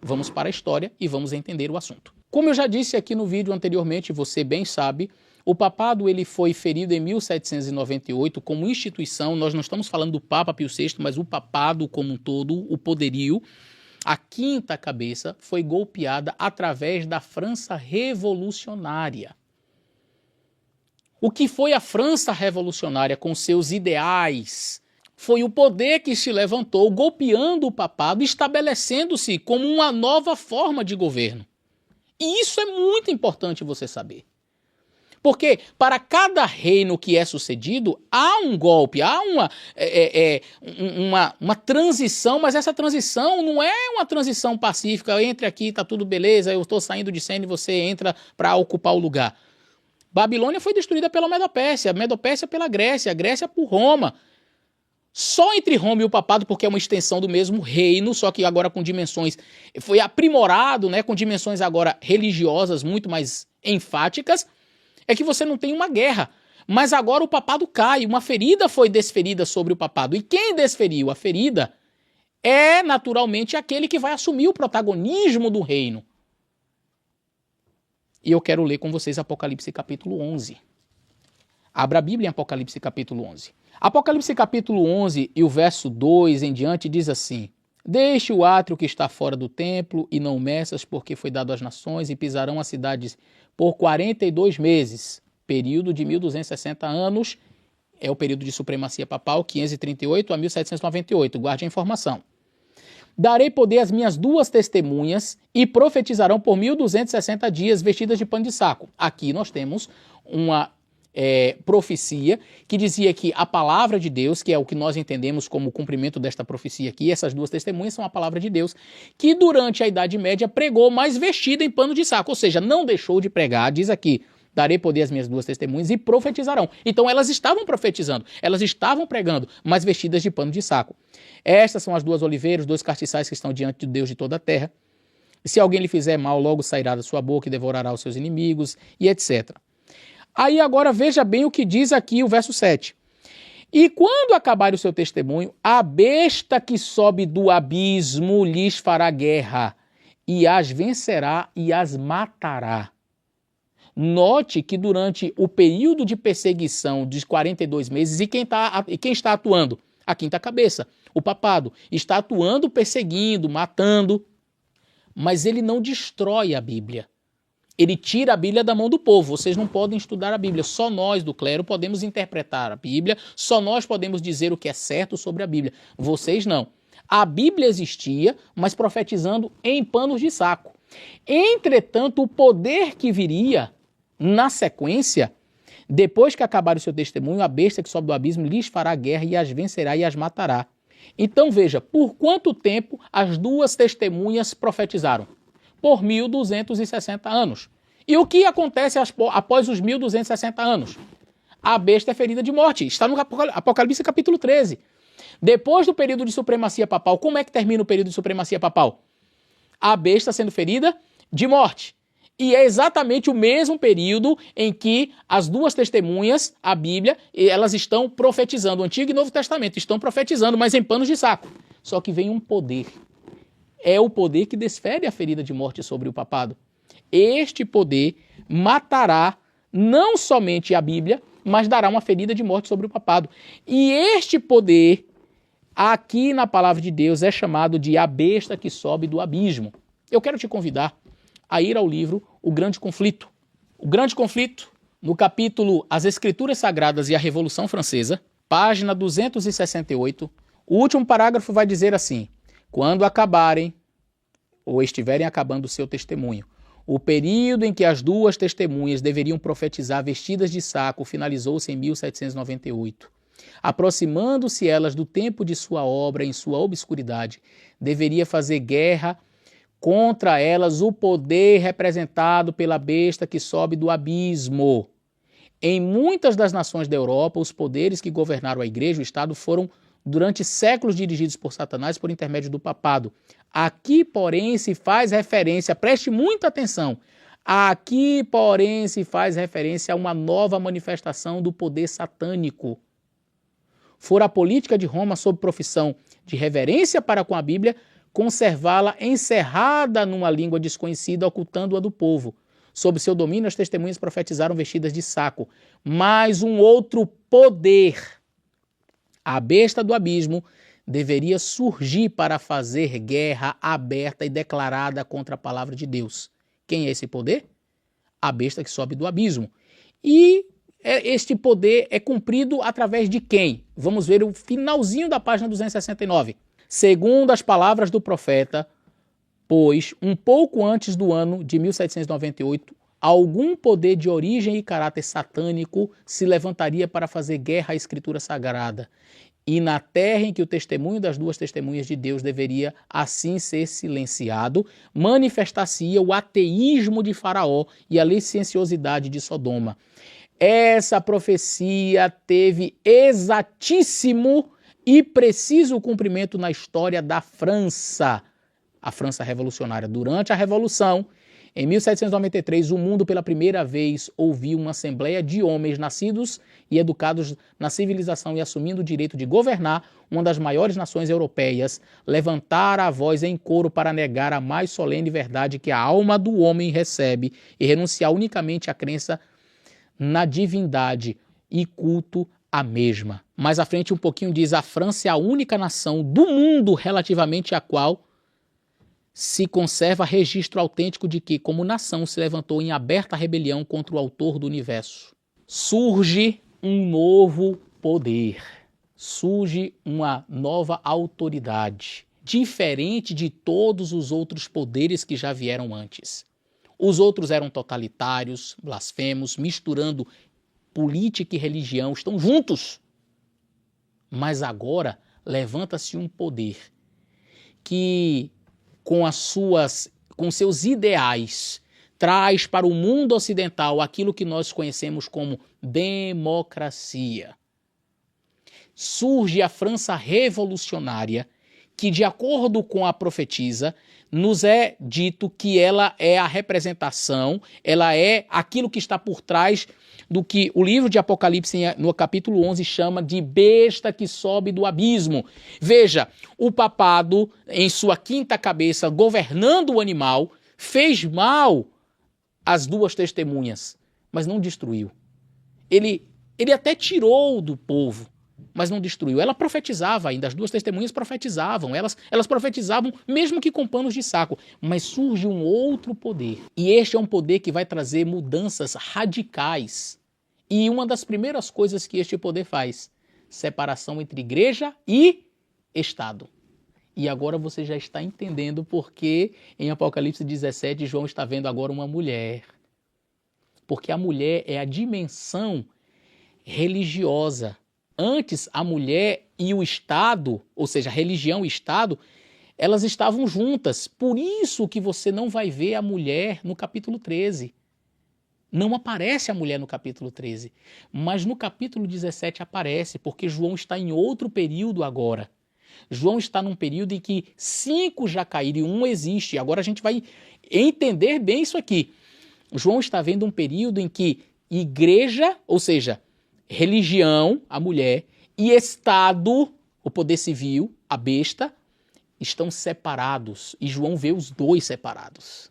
Vamos para a história e vamos entender o assunto. Como eu já disse aqui no vídeo anteriormente, você bem sabe, o papado ele foi ferido em 1798 como instituição. Nós não estamos falando do Papa Pio VI, mas o papado como um todo, o poderio. A quinta cabeça foi golpeada através da França revolucionária. O que foi a França revolucionária com seus ideais? Foi o poder que se levantou golpeando o papado, estabelecendo-se como uma nova forma de governo. E isso é muito importante você saber. Porque para cada reino que é sucedido, há um golpe, há uma transição, mas essa transição não é uma transição pacífica, entre aqui, tá tudo beleza, eu estou saindo de cena e você entra para ocupar o lugar. Babilônia foi destruída pela Medopérsia, Medopérsia pela Grécia, a Grécia por Roma. Só entre Roma e o papado, porque é uma extensão do mesmo reino, só que agora com dimensões, foi aprimorado, né, com dimensões agora religiosas muito mais enfáticas, é que você não tem uma guerra. Mas agora o papado cai, uma ferida foi desferida sobre o papado. E quem desferiu a ferida é naturalmente aquele que vai assumir o protagonismo do reino. E eu quero ler com vocês Apocalipse capítulo 11. Abra a Bíblia em Apocalipse capítulo 11. Apocalipse capítulo 11 e o verso 2 em diante diz assim: Deixe o átrio que está fora do templo e não meças, porque foi dado às nações e pisarão as cidades por 42 meses, período de 1260 anos, é o período de supremacia papal, 538 a 1798, guarde a informação. Darei poder às minhas duas testemunhas e profetizarão por 1260 dias vestidas de pano de saco. Aqui nós temos uma profecia que dizia que a palavra de Deus, que é o que nós entendemos como o cumprimento desta profecia aqui, essas duas testemunhas são a palavra de Deus, que durante a Idade Média pregou, mas vestida em pano de saco, ou seja, não deixou de pregar, diz aqui, darei poder às minhas duas testemunhas e profetizarão. Então elas estavam profetizando, elas estavam pregando, mas vestidas de pano de saco. Estas são as duas oliveiras, dois castiçais que estão diante de Deus de toda a terra. Se alguém lhe fizer mal, logo sairá da sua boca e devorará os seus inimigos, e etc. Aí agora veja bem o que diz aqui o verso 7. E quando acabar o seu testemunho, a besta que sobe do abismo lhes fará guerra, e as vencerá e as matará. Note que durante o período de perseguição de 42 meses, e quem está atuando? A quinta cabeça, o papado, está atuando, perseguindo, matando, mas ele não destrói a Bíblia. Ele tira a Bíblia da mão do povo. Vocês não podem estudar a Bíblia. Só nós do clero podemos interpretar a Bíblia. Só nós podemos dizer o que é certo sobre a Bíblia. Vocês não. A Bíblia existia, mas profetizando em panos de saco. Entretanto, o poder que viria na sequência, depois que acabar o seu testemunho, a besta que sobe do abismo lhes fará guerra e as vencerá e as matará. Então veja, por quanto tempo as duas testemunhas profetizaram? Por 1260 anos. E o que acontece após os 1260 anos? A besta é ferida de morte. Está no Apocalipse capítulo 13. Depois do período de supremacia papal, como é que termina o período de supremacia papal? A besta sendo ferida de morte. E é exatamente o mesmo período em que as duas testemunhas, a Bíblia, elas estão profetizando. O Antigo e Novo Testamento estão profetizando, mas em panos de saco. Só que vem um poder. É o poder que desfere a ferida de morte sobre o papado. Este poder matará não somente a Bíblia, mas dará uma ferida de morte sobre o papado. E este poder, aqui na palavra de Deus, é chamado de a besta que sobe do abismo. Eu quero te convidar a ir ao livro O Grande Conflito. O Grande Conflito, no capítulo As Escrituras Sagradas e a Revolução Francesa, página 268, O último parágrafo vai dizer assim: quando acabarem ou estiverem acabando o seu testemunho, o período em que as duas testemunhas deveriam profetizar vestidas de saco finalizou-se em 1798. Aproximando-se elas do tempo de sua obra em sua obscuridade, deveria fazer guerra contra elas o poder representado pela besta que sobe do abismo. Em muitas das nações da Europa, os poderes que governaram a igreja e o Estado foram durante séculos dirigidos por Satanás por intermédio do papado. Aqui, porém, se faz referência, preste muita atenção, aqui, porém, se faz referência a uma nova manifestação do poder satânico. Fora a política de Roma, sob profissão de reverência para com a Bíblia, conservá-la encerrada numa língua desconhecida, ocultando-a do povo. Sob seu domínio, as testemunhas profetizaram vestidas de saco. Mas um outro poder, a besta do abismo, deveria surgir para fazer guerra aberta e declarada contra a palavra de Deus. Quem é esse poder? A besta que sobe do abismo. E este poder é cumprido através de quem? Vamos ver o finalzinho da página 269. Segundo as palavras do profeta, pois, um pouco antes do ano de 1798, algum poder de origem e caráter satânico se levantaria para fazer guerra à Escritura Sagrada. E na terra em que o testemunho das duas testemunhas de Deus deveria assim ser silenciado, manifestar-se-ia o ateísmo de Faraó e a licenciosidade de Sodoma. Essa profecia teve exatíssimo e preciso cumprimento na história da França, a França revolucionária. Durante a Revolução, em 1793, o mundo pela primeira vez ouviu uma assembleia de homens nascidos e educados na civilização e assumindo o direito de governar uma das maiores nações europeias, levantar a voz em coro para negar a mais solene verdade que a alma do homem recebe e renunciar unicamente à crença na divindade e culto à mesma. Mais à frente um pouquinho diz: a França é a única nação do mundo relativamente à qual se conserva registro autêntico de que, como nação, se levantou em aberta rebelião contra o autor do universo. Surge um novo poder, surge uma nova autoridade, diferente de todos os outros poderes que já vieram antes. Os outros eram totalitários, blasfemos, misturando política e religião, estão juntos. Mas agora levanta-se um poder que, com seus ideais, traz para o mundo ocidental aquilo que nós conhecemos como democracia. Surge a França revolucionária, que, de acordo com a profetisa, nos é dito que ela é a representação, ela é aquilo que está por trás do que o livro de Apocalipse, no capítulo 11, chama de besta que sobe do abismo. Veja, o papado, em sua quinta cabeça, governando o animal, fez mal às duas testemunhas, mas não destruiu. Ele até tirou do povo, mas não destruiu. Ela profetizava ainda, as duas testemunhas profetizavam, elas profetizavam mesmo que com panos de saco, mas surge um outro poder. E este é um poder que vai trazer mudanças radicais. E uma das primeiras coisas que este poder faz, separação entre igreja e Estado. E agora você já está entendendo porque em Apocalipse 17 João está vendo agora uma mulher. Porque a mulher é a dimensão religiosa. Antes, a mulher e o Estado, ou seja, a religião e o Estado, elas estavam juntas. Por isso que você não vai ver a mulher no capítulo 13. Não aparece a mulher no capítulo 13. Mas no capítulo 17 aparece, porque João está em outro período agora. João está num período em que 5 já caíram e 1 existe. Agora a gente vai entender bem isso aqui. João está vendo um período em que igreja, ou seja, religião, a mulher, e Estado, o poder civil, a besta, estão separados. E João vê os dois separados.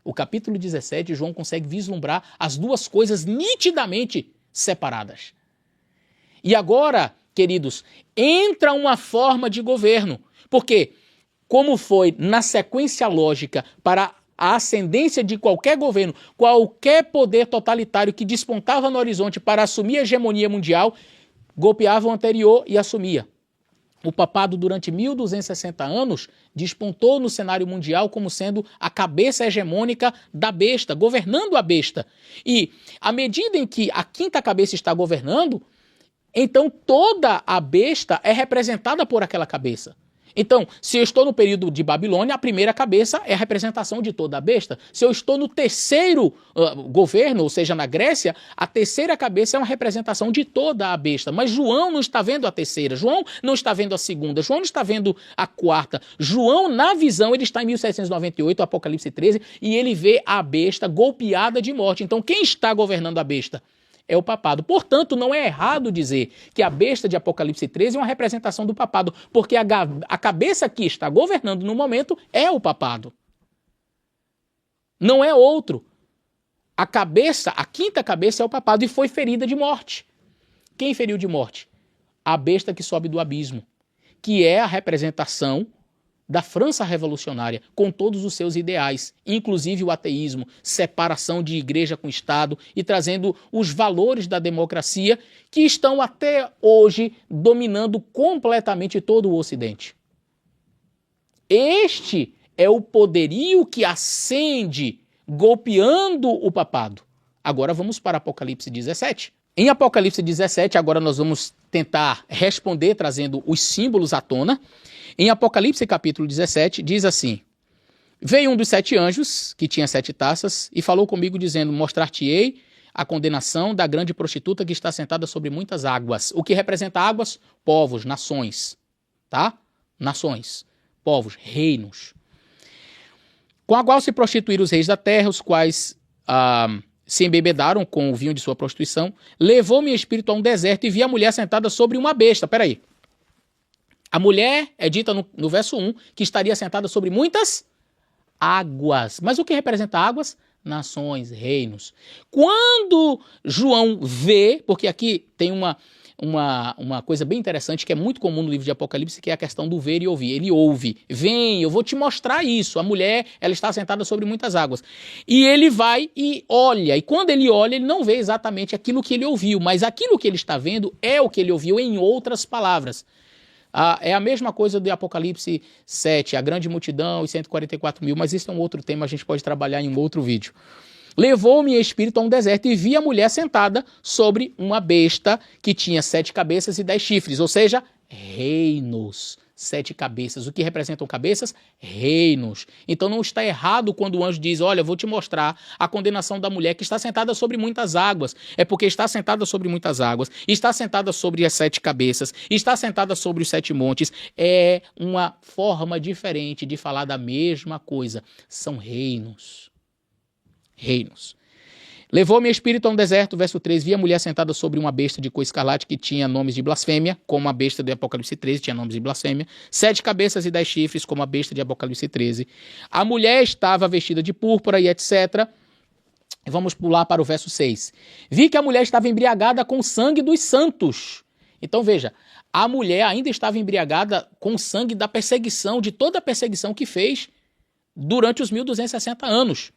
O capítulo 17, João consegue vislumbrar as duas coisas nitidamente separadas. E agora, queridos, entra uma forma de governo. Porque, como foi na sequência lógica para a ascendência de qualquer governo, qualquer poder totalitário que despontava no horizonte para assumir a hegemonia mundial, golpeava o anterior e assumia. O papado, durante 1260 anos, despontou no cenário mundial como sendo a cabeça hegemônica da besta, governando a besta. E, à medida em que a quinta cabeça está governando, então toda a besta é representada por aquela cabeça. Então, se eu estou no período de Babilônia, a primeira cabeça é a representação de toda a besta. Se eu estou no terceiro governo, ou seja, na Grécia, a terceira cabeça é uma representação de toda a besta. Mas João não está vendo a terceira, João não está vendo a segunda, João não está vendo a quarta. João, na visão, ele está em 1798, Apocalipse 13, e ele vê a besta golpeada de morte. Então, quem está governando a besta? É o papado. Portanto, não é errado dizer que a besta de Apocalipse 13 é uma representação do papado, porque a cabeça que está governando no momento é o papado. Não é outro. A cabeça, a quinta cabeça é o papado e foi ferida de morte. Quem feriu de morte? A besta que sobe do abismo, que é a representação da França revolucionária, com todos os seus ideais, inclusive o ateísmo, separação de igreja com Estado e trazendo os valores da democracia que estão até hoje dominando completamente todo o Ocidente. Este é o poderio que ascende, golpeando o papado. Agora vamos para Apocalipse 17. Em Apocalipse 17, agora nós vamos tentar responder trazendo os símbolos à tona. Em Apocalipse capítulo 17, diz assim: Veio um dos 7 anjos, que tinha 7 taças, e falou comigo dizendo, mostrar-te-ei a condenação da grande prostituta que está sentada sobre muitas águas. O que representa águas? Povos, nações, tá? Nações, povos, reinos. Com a qual se prostituíram os reis da terra, os quais se embebedaram com o vinho de sua prostituição. Levou-me espírito a um deserto e vi a mulher sentada sobre uma besta. Peraí. A mulher é dita no verso 1 que estaria sentada sobre muitas águas. Mas o que representa águas? Nações, reinos. Quando João vê, porque aqui tem uma coisa bem interessante que é muito comum no livro de Apocalipse, que é a questão do ver e ouvir. Ele ouve, vem, eu vou te mostrar isso. A mulher, ela está sentada sobre muitas águas. E ele vai e olha. E quando ele olha, ele não vê exatamente aquilo que ele ouviu, mas aquilo que ele está vendo é o que ele ouviu em outras palavras. É a mesma coisa do Apocalipse 7, a grande multidão e 144 mil, mas isso é um outro tema, a gente pode trabalhar em um outro vídeo. Levou-me espírito a um deserto e vi a mulher sentada sobre uma besta que tinha 7 cabeças e 10 chifres, ou seja, reinos. 7 cabeças. O que representam cabeças? Reinos. Então não está errado quando o anjo diz, olha, vou te mostrar a condenação da mulher que está sentada sobre muitas águas. É porque está sentada sobre muitas águas, está sentada sobre as 7 cabeças, está sentada sobre os 7 montes. É uma forma diferente de falar da mesma coisa. São reinos. Reinos. Levou-me espírito a um deserto, verso 3, vi a mulher sentada sobre uma besta de cor escarlate que tinha nomes de blasfêmia, como a besta do Apocalipse 13 tinha nomes de blasfêmia, 7 cabeças e 10 chifres, como a besta de Apocalipse 13. A mulher estava vestida de púrpura e etc. Vamos pular para o verso 6. Vi que a mulher estava embriagada com o sangue dos santos. Então veja, a mulher ainda estava embriagada com o sangue da perseguição, de toda a perseguição que fez durante os 1260 anos.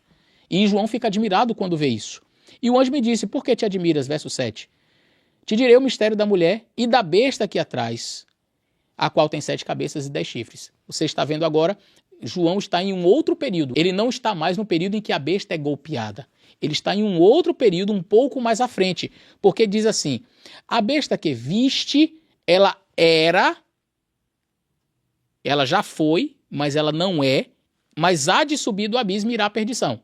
E João fica admirado quando vê isso. E o anjo me disse, por que te admiras? Verso 7. Te direi o mistério da mulher e da besta aqui atrás, a qual tem 7 cabeças e 10 chifres. Você está vendo agora, João está em um outro período. Ele não está mais no período em que a besta é golpeada. Ele está em um outro período um pouco mais à frente. Porque diz assim, a besta que viste, ela já foi, mas ela não é, mas há de subir do abismo e irá à perdição.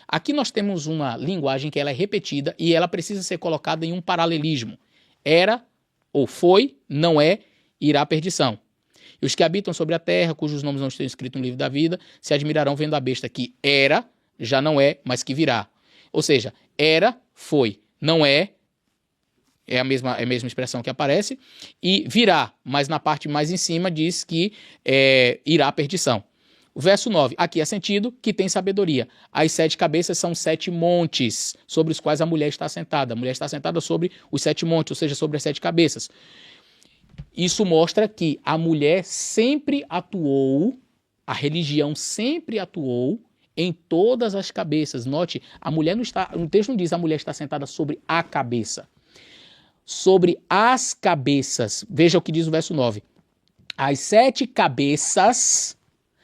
Aqui nós temos uma linguagem que ela é repetida e ela precisa ser colocada em um paralelismo. Era, ou foi, não é, irá à perdição. E os que habitam sobre a terra, cujos nomes não estão escritos no livro da vida, se admirarão vendo a besta que era, já não é, mas que virá. Ou seja, era, foi, não é a mesma expressão que aparece, e virá, mas na parte mais em cima diz que irá à perdição. O verso 9, aqui é sentido que tem sabedoria. As 7 cabeças são 7 montes sobre os quais a mulher está sentada. A mulher está sentada sobre os 7 montes, ou seja, sobre as 7 cabeças. Isso mostra que a mulher sempre atuou, a religião sempre atuou em todas as cabeças. Note, a mulher não está, o texto não diz a mulher está sentada sobre a cabeça. Sobre as cabeças. Veja o que diz o verso 9. As 7 cabeças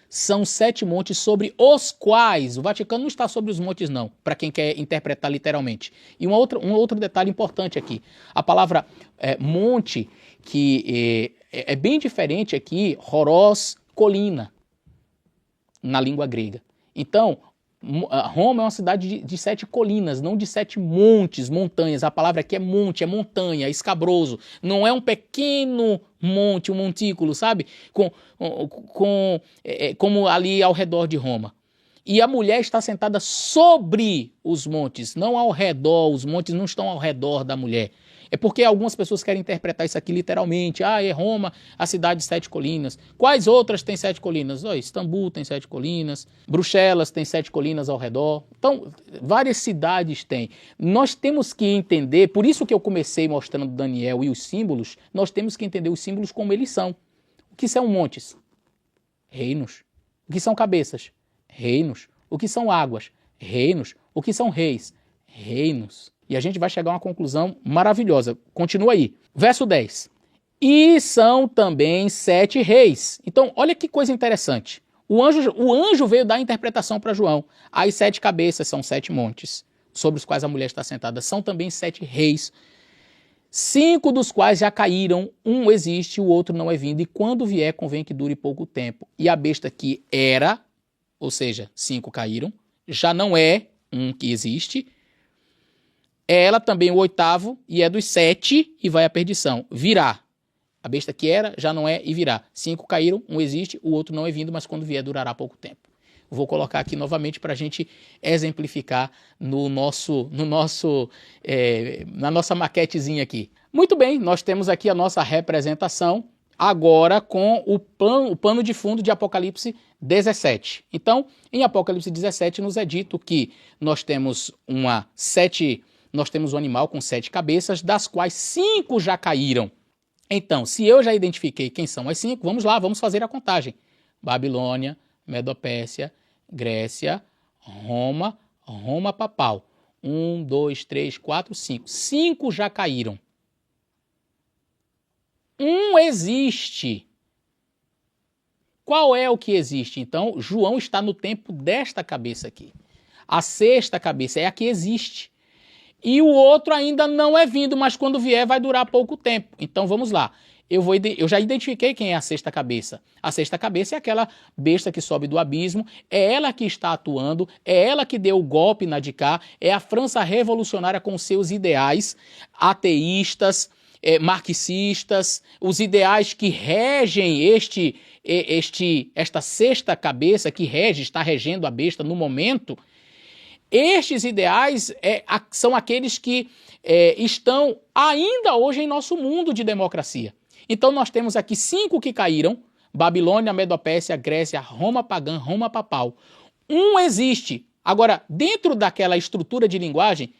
são 7 montes sobre os quais, o Vaticano não está sobre os montes não, para quem quer interpretar literalmente. E um outro detalhe importante aqui, a palavra monte, que é bem diferente aqui, horos, colina, na língua grega. Então, Roma é uma cidade de 7 colinas, não de 7 montes, montanhas. A palavra aqui é monte, é montanha, é escabroso. Não é um pequeno monte, um montículo, sabe? Como ali ao redor de Roma. E a mulher está sentada sobre os montes, não ao redor. Os montes não estão ao redor da mulher. É porque algumas pessoas querem interpretar isso aqui literalmente. Ah, é Roma, a cidade de 7 colinas. Quais outras têm 7 colinas? Oh, Istambul tem 7 colinas, Bruxelas tem 7 colinas ao redor. Então, várias cidades têm. Nós temos que entender, por isso que eu comecei mostrando Daniel e os símbolos, nós temos que entender os símbolos como eles são. O que são montes? Reinos. O que são cabeças? Reinos. O que são águas? Reinos. O que são reis? Reinos. E a gente vai chegar a uma conclusão maravilhosa. Continua aí. Verso 10. E são também 7 reis. Então, olha que coisa interessante. O anjo veio dar a interpretação para João. As 7 cabeças são 7 montes, sobre os quais a mulher está sentada. São também 7 reis, 5 dos quais já caíram. Um existe, o outro não é vindo. E quando vier, convém que dure pouco tempo. E a besta que era, ou seja, 5 caíram, já não é um que existe. Ela também o 8º, e é dos 7, e vai à perdição. Virá. A besta que era, já não é, e virá. 5 caíram, um existe, o outro não é vindo, mas quando vier durará pouco tempo. Vou colocar aqui novamente para a gente exemplificar na nossa maquetezinha aqui. Muito bem, nós temos aqui a nossa representação, agora com o pano de fundo de Apocalipse 17. Então, em Apocalipse 17 nos é dito que nós temos um animal com 7 cabeças, das quais 5 já caíram. Então, se eu já identifiquei quem são as 5, vamos lá, vamos fazer a contagem. Babilônia, Medopérsia, Grécia, Roma papal. 1, 2, 3, 4, 5. 5 já caíram. Um existe. Qual é o que existe? Então, João está no tempo desta cabeça aqui. A 6ª cabeça é a que existe. E o outro ainda não é vindo, mas quando vier vai durar pouco tempo. Então vamos lá. Eu já identifiquei quem é a 6ª cabeça. A 6ª cabeça é aquela besta que sobe do abismo, é ela que está atuando, é ela que deu o golpe na de cá, é a França revolucionária com seus ideais ateístas, marxistas, os ideais que regem esta 6ª cabeça que está regendo a besta no momento. Estes ideais são aqueles que estão ainda hoje em nosso mundo de democracia. Então nós temos aqui 5 que caíram: Babilônia, Medopérsia, Grécia, Roma pagã, Roma papal. Um existe. Agora, dentro daquela estrutura de linguagem,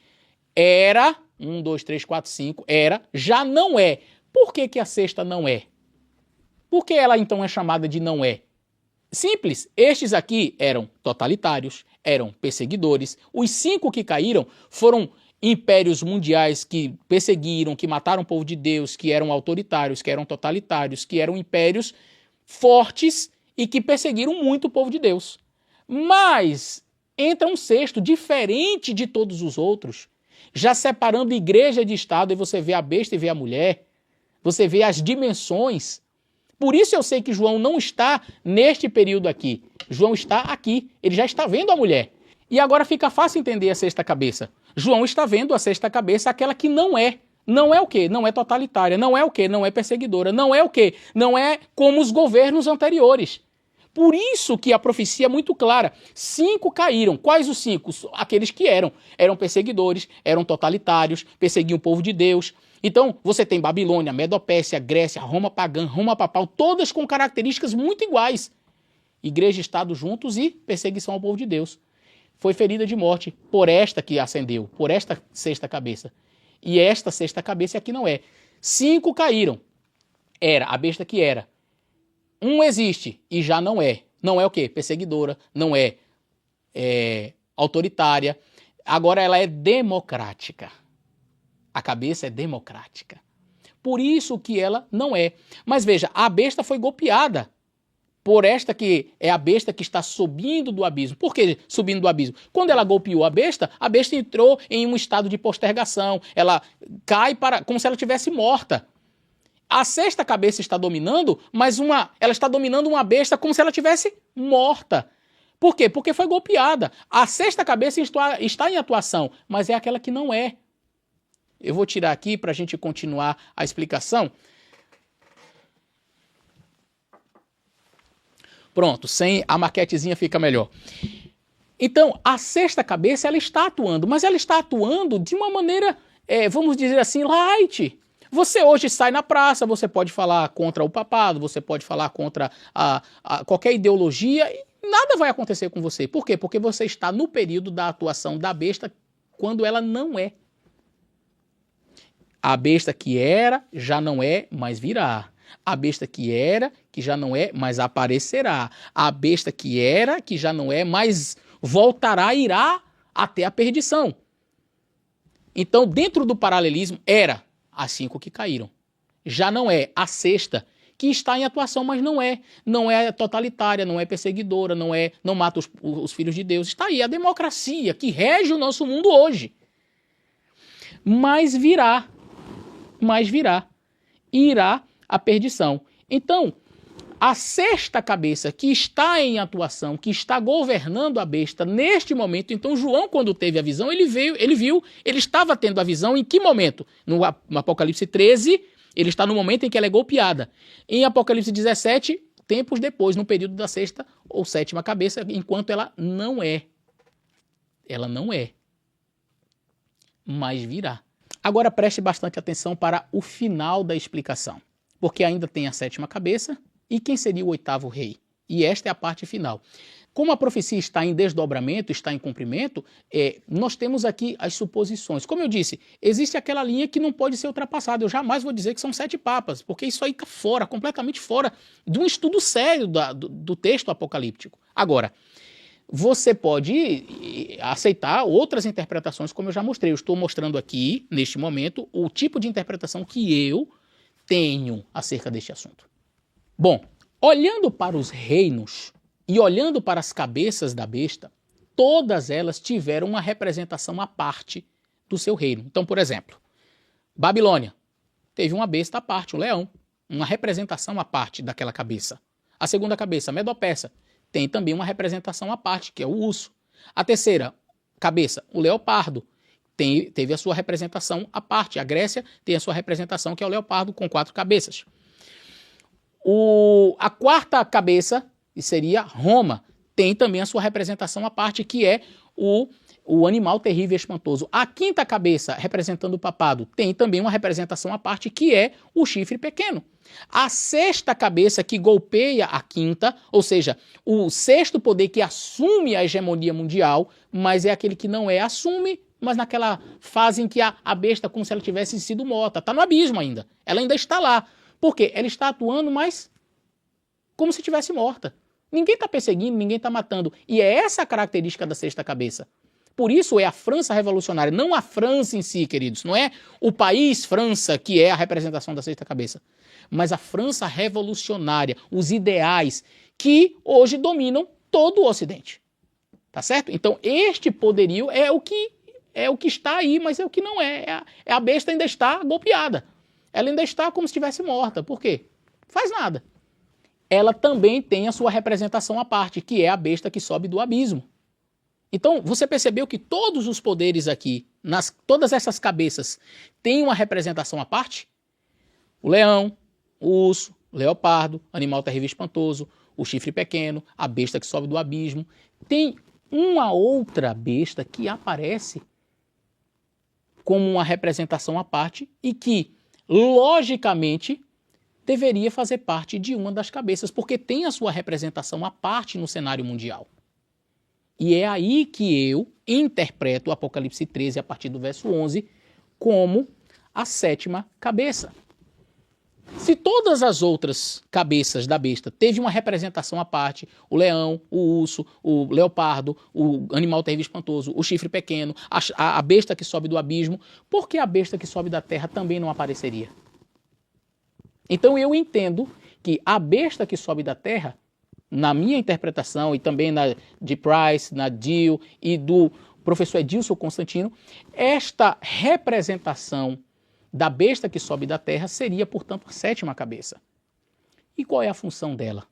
era, 1, 2, 3, 4, 5, era, já não é. Por que a 6ª não é? Por que ela então é chamada de não é? Simples, estes aqui eram totalitários, eram perseguidores. Os 5 que caíram foram impérios mundiais que perseguiram, que mataram o povo de Deus, que eram autoritários, que eram totalitários, que eram impérios fortes e que perseguiram muito o povo de Deus. Mas entra um 6º, diferente de todos os outros, já separando igreja de Estado, e você vê a besta e vê a mulher, você vê as dimensões. Por isso eu sei que João não está neste período aqui. João está aqui. Ele já está vendo a mulher. E agora fica fácil entender a 6ª cabeça. João está vendo a 6ª cabeça, aquela que não é. Não é o quê? Não é totalitária. Não é o quê? Não é perseguidora. Não é o quê? Não é como os governos anteriores. Por isso que a profecia é muito clara. 5 caíram. Quais os 5? Aqueles que eram. Eram perseguidores, eram totalitários, perseguiam o povo de Deus. Então, você tem Babilônia, Medopérsia, Grécia, Roma pagã, Roma papal, todas com características muito iguais. Igreja e Estado juntos e perseguição ao povo de Deus. Foi ferida de morte por esta que ascendeu, por esta 6ª cabeça. E esta 6ª cabeça aqui não é. 5 caíram. Era, a besta que era. Um existe e já não é. Não é o quê? Perseguidora, não é autoritária. Agora ela é democrática. A cabeça é democrática. Por isso que ela não é. Mas veja, a besta foi golpeada por esta que é a besta que está subindo do abismo. Por que subindo do abismo? Quando ela golpeou a besta entrou em um estado de postergação. Ela cai como se ela estivesse morta. A sexta cabeça está dominando, mas ela está dominando uma besta como se ela estivesse morta. Por quê? Porque foi golpeada. A sexta cabeça está em atuação, mas é aquela que não é. Eu vou tirar aqui para a gente continuar a explicação. Pronto, sem a maquetezinha fica melhor. Então, a sexta cabeça, ela está atuando, mas ela está atuando de uma maneira, vamos dizer assim, light. Você hoje sai na praça, você pode falar contra o papado, você pode falar contra qualquer ideologia e nada vai acontecer com você. Por quê? Porque você está no período da atuação da besta quando ela não é. A besta que era, já não é, mas virá. A besta que era, que já não é, mas aparecerá. A besta que era, que já não é, mas voltará, irá até a perdição. Então, dentro do paralelismo, era as 5 que caíram. Já não é a sexta, que está em atuação, mas não é. Não é totalitária, não é perseguidora, não mata os filhos de Deus. Está aí a democracia que rege o nosso mundo hoje. Mas virá. Irá a perdição. Então, a sexta cabeça que está em atuação, que está governando a besta neste momento, então João, quando teve a visão, ele estava tendo a visão em que momento? No Apocalipse 13, ele está no momento em que ela é golpeada. Em Apocalipse 17, tempos depois, no período da sexta ou sétima cabeça, enquanto ela não é. Ela não é. Mas virá. Agora preste bastante atenção para o final da explicação, porque ainda tem a sétima cabeça e quem seria o oitavo rei. E esta é a parte final. Como a profecia está em desdobramento, está em cumprimento, nós temos aqui as suposições. Como eu disse, existe aquela linha que não pode ser ultrapassada. Eu jamais vou dizer que são 7 papas, porque isso aí está fora, completamente fora de um estudo sério do texto apocalíptico. Agora, você pode aceitar outras interpretações, como eu já mostrei. Eu estou mostrando aqui, neste momento, o tipo de interpretação que eu tenho acerca deste assunto. Bom, olhando para os reinos e olhando para as cabeças da besta, todas elas tiveram uma representação à parte do seu reino. Então, por exemplo, Babilônia teve uma besta à parte, um leão, uma representação à parte daquela cabeça. A segunda cabeça, Medo-Persa, tem também uma representação à parte, que é o urso. A terceira cabeça, o leopardo, teve a sua representação à parte. A Grécia tem a sua representação, que é o leopardo com 4 cabeças. A quarta cabeça, que seria Roma, tem também a sua representação à parte, que é o animal terrível e espantoso. A quinta cabeça, representando o papado, tem também uma representação à parte, que é o chifre pequeno. A sexta cabeça que golpeia a quinta, ou seja, o sexto poder que assume a hegemonia mundial, mas é aquele que não assume, mas naquela fase em que a besta, como se ela tivesse sido morta, está no abismo ainda. Ela ainda está lá. Por quê? Ela está atuando, mas como se tivesse morta. Ninguém está perseguindo, ninguém está matando. E é essa a característica da sexta cabeça. Por isso é a França revolucionária, não a França em si, queridos. Não é o país França que é a representação da sexta cabeça, mas a França revolucionária, os ideais que hoje dominam todo o Ocidente. Tá certo? Então este poderio é o que está aí, mas é o que não é. A besta ainda está golpeada. Ela ainda está como se estivesse morta. Por quê? Faz nada. Ela também tem a sua representação à parte, que é a besta que sobe do abismo. Então, você percebeu que todos os poderes aqui, todas essas cabeças, têm uma representação à parte? O leão, o urso, o leopardo, animal terrível e espantoso, o chifre pequeno, a besta que sobe do abismo. Tem uma outra besta que aparece como uma representação à parte e que, logicamente, deveria fazer parte de uma das cabeças, porque tem a sua representação à parte no cenário mundial. E é aí que eu interpreto o Apocalipse 13, a partir do verso 11, como a sétima cabeça. Se todas as outras cabeças da besta teve uma representação à parte, o leão, o urso, o leopardo, o animal terrível e espantoso, o chifre pequeno, a besta que sobe do abismo, por que a besta que sobe da terra também não apareceria? Então eu entendo que a besta que sobe da terra, na minha interpretação e também na de Price, na Dio e do professor Edilson Constantino, esta representação da besta que sobe da terra seria, portanto, a 7ª cabeça. E qual é a função dela?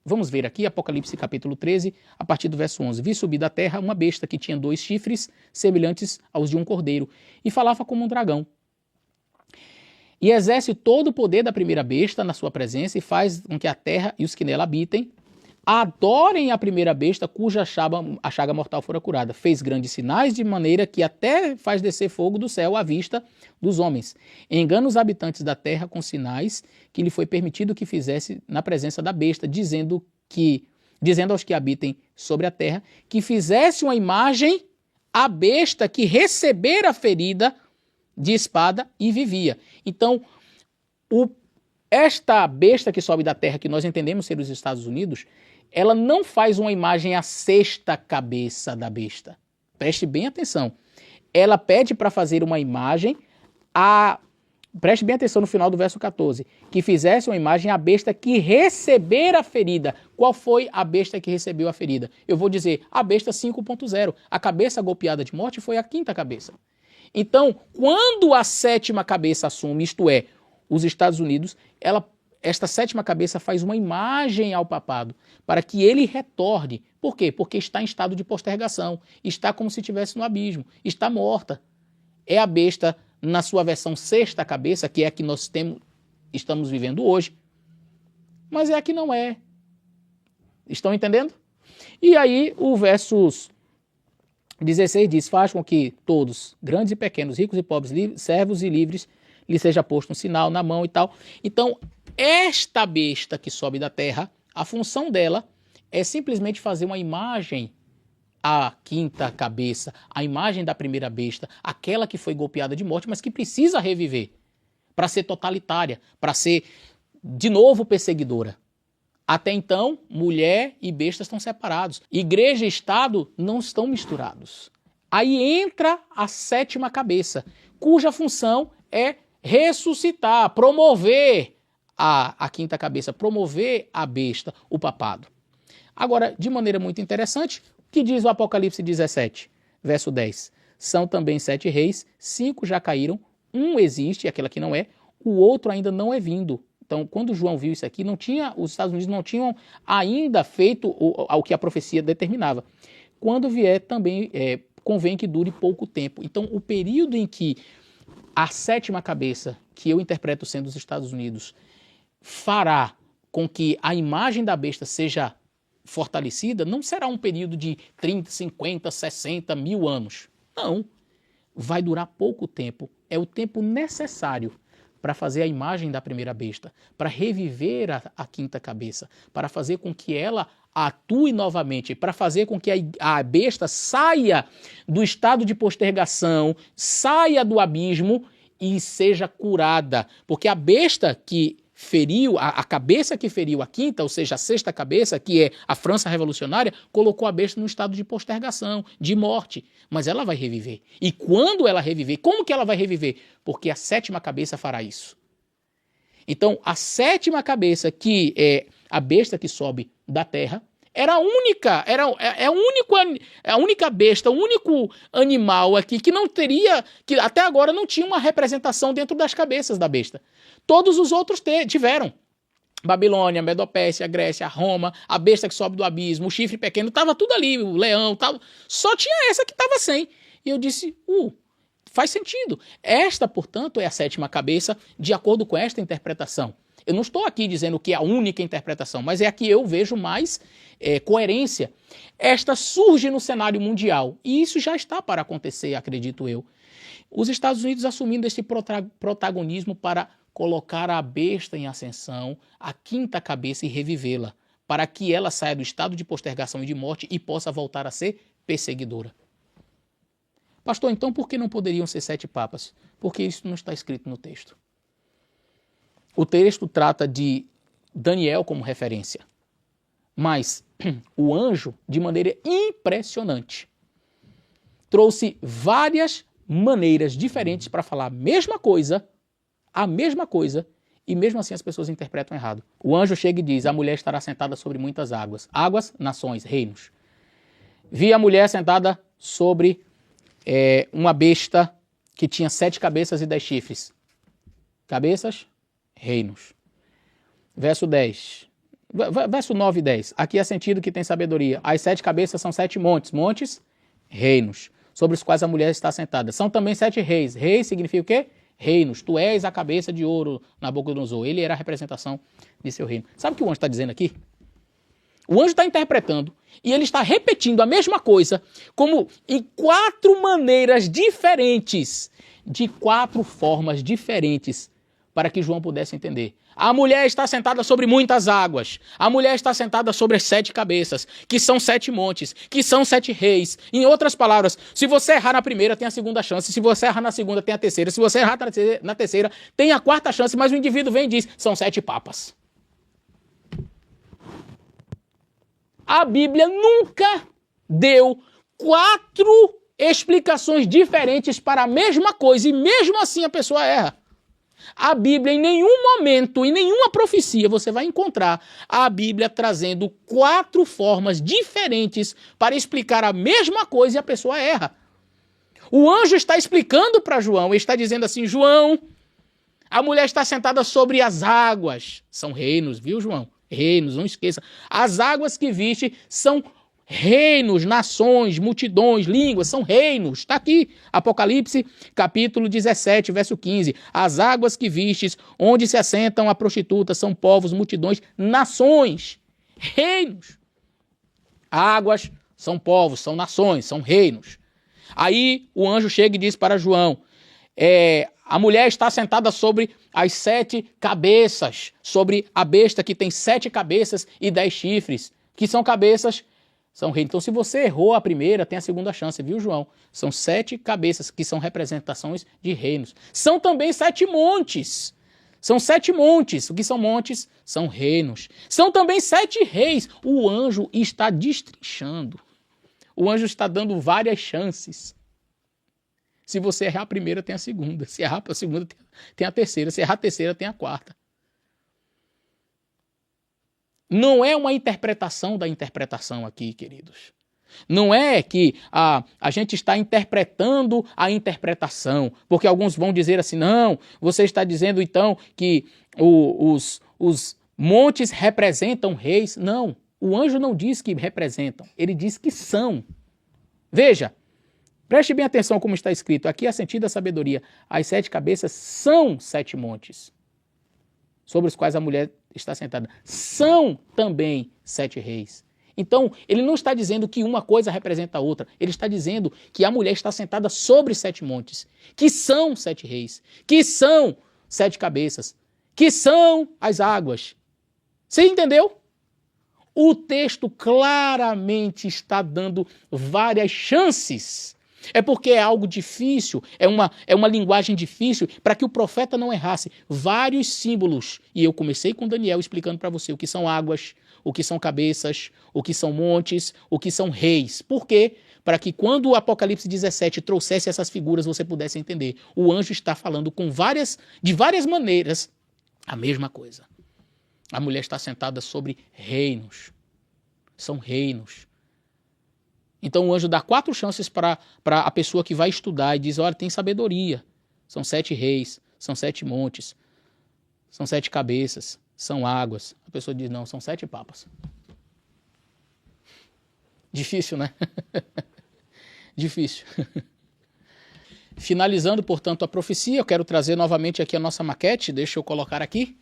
Vamos ver aqui, Apocalipse capítulo 13, a partir do verso 11. Vi subir da terra uma besta que tinha 2 chifres semelhantes aos de um cordeiro e falava como um dragão. E exerce todo o poder da primeira besta na sua presença e faz com que a terra e os que nela habitem adorem a primeira besta cuja a chaga mortal fora curada. Fez grandes sinais de maneira que até faz descer fogo do céu à vista dos homens. Engana os habitantes da terra com sinais que lhe foi permitido que fizesse na presença da besta, dizendo aos que habitem sobre a terra que fizesse uma imagem à besta que recebera a ferida de espada e vivia. Então, esta besta que sobe da terra, que nós entendemos ser os Estados Unidos, ela não faz uma imagem à 6ª cabeça da besta. Preste bem atenção. Ela pede para fazer uma imagem preste bem atenção no final do verso 14. Que fizesse uma imagem à besta que recebera a ferida. Qual foi a besta que recebeu a ferida? Eu vou dizer, a besta 5.0. A cabeça golpeada de morte foi a 5ª cabeça. Então, quando a 7ª cabeça assume, isto é, os Estados Unidos, esta 7ª cabeça faz uma imagem ao papado para que ele retorne. Por quê? Porque está em estado de postergação, está como se estivesse no abismo, está morta. É a besta na sua versão 6ª cabeça, que é a que nós estamos vivendo hoje, mas é a que não é. Estão entendendo? E aí o versos 16 diz, faz com que todos, grandes e pequenos, ricos e pobres, servos e livres, lhe seja posto um sinal na mão e tal. Então, esta besta que sobe da terra, a função dela é simplesmente fazer uma imagem à 5ª cabeça, a imagem da primeira besta, aquela que foi golpeada de morte, mas que precisa reviver para ser totalitária, para ser de novo perseguidora. Até então, mulher e besta estão separados. Igreja e Estado não estão misturados. Aí entra a 7ª cabeça, cuja função é ressuscitar, promover a 5ª cabeça, promover a besta, o papado. Agora, de maneira muito interessante, o que diz o Apocalipse 17, verso 10? São também 7 reis, 5 já caíram, um existe, aquela que não é, o outro ainda não é vindo. Então, quando João viu isso aqui, os Estados Unidos não tinham ainda feito o que a profecia determinava. Quando vier, também convém que dure pouco tempo. Então, o período em que a 7ª cabeça, que eu interpreto sendo os Estados Unidos, fará com que a imagem da besta seja fortalecida, não será um período de 30, 50, 60, 1000 anos. Não. Vai durar pouco tempo. É o tempo necessário para fazer a imagem da primeira besta, para reviver a 5ª cabeça, para fazer com que ela atue novamente, para fazer com que a besta saia do estado de postergação, saia do abismo e seja curada. Porque a besta que feriu, a cabeça que feriu a 5ª, ou seja, a 6ª cabeça, que é a França revolucionária, colocou a besta num estado de postergação, de morte. Mas ela vai reviver. E quando ela reviver, como que ela vai reviver? Porque a 7ª cabeça fará isso. Então, a 7ª cabeça, que é a besta que sobe da terra, era a única, a única besta, o único animal aqui que não teria, que até agora não tinha uma representação dentro das cabeças da besta. Todos os outros tiveram. Babilônia, Medopécia, Grécia, Roma, a besta que sobe do abismo, o chifre pequeno, estava tudo ali, o leão, tava, só tinha essa que estava sem. E eu disse, faz sentido. Esta, portanto, é a 7ª cabeça, de acordo com esta interpretação. Eu não estou aqui dizendo que é a única interpretação, mas é a que eu vejo mais coerência. Esta surge no cenário mundial, e isso já está para acontecer, acredito eu. Os Estados Unidos assumindo esse protagonismo para colocar a besta em ascensão, a 5ª cabeça e revivê-la, para que ela saia do estado de postergação e de morte e possa voltar a ser perseguidora. Pastor, então por que não poderiam ser 7 papas? Porque isso não está escrito no texto. O texto trata de Daniel como referência, mas o anjo, de maneira impressionante, trouxe várias maneiras diferentes para falar a mesma coisa, E mesmo assim as pessoas interpretam errado. O anjo chega e diz, a mulher estará sentada sobre muitas águas. Águas, nações, reinos. Vi a mulher sentada sobre uma besta que tinha 7 cabeças e 10 chifres. Cabeças, reinos. Verso 10. Verso 9 e 10. Aqui é sentido que tem sabedoria. As 7 cabeças são 7 montes. Montes, reinos, sobre os quais a mulher está sentada. São também 7 reis. Reis significa o quê? Reinos. Tu és a cabeça de ouro, Nabucodonosor. Ele era a representação de seu reino. Sabe o que o anjo está dizendo aqui? O anjo está interpretando e ele está repetindo a mesma coisa, como em 4 maneiras diferentes, de 4 formas diferentes, para que João pudesse entender. A mulher está sentada sobre muitas águas. A mulher está sentada sobre as 7 cabeças, que são 7 montes, que são 7 reis. Em outras palavras, se você errar na primeira, tem a segunda chance. Se você errar na segunda, tem a terceira. Se você errar na terceira, tem a 4ª chance. Mas o indivíduo vem e diz, são 7 papas. A Bíblia nunca deu 4 explicações diferentes para a mesma coisa e mesmo assim a pessoa erra. A Bíblia, em nenhum momento, em nenhuma profecia, você vai encontrar a Bíblia trazendo 4 formas diferentes para explicar a mesma coisa e a pessoa erra. O anjo está explicando para João, ele está dizendo assim, João, a mulher está sentada sobre as águas. São reinos, viu, João? Reinos, não esqueça. As águas que viste são reinos, nações, multidões, línguas, são reinos. Está aqui, Apocalipse, capítulo 17, verso 15. As águas que vistes, onde se assentam a prostituta, são povos, multidões, nações, reinos. Águas são povos, são nações, são reinos. Aí o anjo chega e diz para João, a mulher está sentada sobre as 7 cabeças, sobre a besta que tem 7 cabeças e 10 chifres, que são cabeças, são reinos. Então se você errou a primeira, tem a segunda chance, viu, João? São 7 cabeças, que são representações de reinos. São também 7 montes. São 7 montes. O que são montes? São reinos. São também 7 reis. O anjo está destrinchando. O anjo está dando várias chances. Se você errar a primeira, tem a segunda. Se errar a segunda, tem a terceira. Se errar a terceira, tem a 4ª. Não é uma interpretação da interpretação aqui, queridos. Não é que a gente está interpretando a interpretação, porque alguns vão dizer assim, não, você está dizendo então que os montes representam reis. Não, o anjo não diz que representam, ele diz que são. Veja, preste bem atenção como está escrito, aqui é sentido a sabedoria, as 7 cabeças são 7 montes, sobre os quais a mulher está sentada. São também 7 reis. Então, ele não está dizendo que uma coisa representa a outra. Ele está dizendo que a mulher está sentada sobre 7 montes, que são 7 reis, que são 7 cabeças, que são as águas. Você entendeu? O texto claramente está dando várias chances. É porque é algo difícil, é uma linguagem difícil, para que o profeta não errasse. Vários símbolos. E eu comecei com Daniel explicando para você o que são águas, o que são cabeças, o que são montes, o que são reis. Por quê? Para que quando o Apocalipse 17 trouxesse essas figuras, você pudesse entender. O anjo está falando de várias maneiras a mesma coisa. A mulher está sentada sobre reinos. São reinos. Então o anjo dá 4 chances para a pessoa que vai estudar e diz, olha, tem sabedoria. São 7 reis, são 7 montes, são 7 cabeças, são águas. A pessoa diz, não, são 7 papas. Difícil, né? Difícil. Finalizando, portanto, a profecia, eu quero trazer novamente aqui a nossa maquete, deixa eu colocar aqui.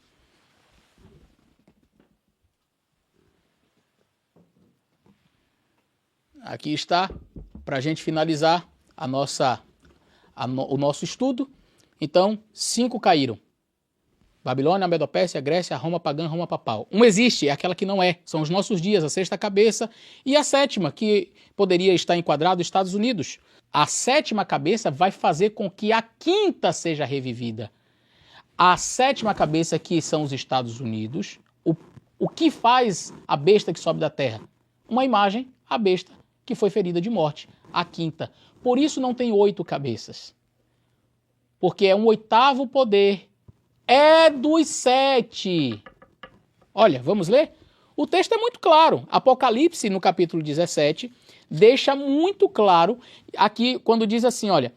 Aqui está, para a gente finalizar o nosso estudo. Então, 5 caíram. Babilônia, Medopérsia, Grécia, Roma pagã, Roma papal. 1 existe, é aquela que não é. São os nossos dias, a 6ª cabeça. E a 7ª, que poderia estar enquadrado, Estados Unidos. A 7ª cabeça vai fazer com que a 5ª seja revivida. A 7ª cabeça, que são os Estados Unidos. O que faz a besta que sobe da terra? Uma imagem, a besta que foi ferida de morte, a 5ª. Por isso não tem 8 cabeças. Porque é um 8º poder é dos 7. Olha, vamos ler? O texto é muito claro. Apocalipse, no capítulo 17, deixa muito claro aqui quando diz assim, olha,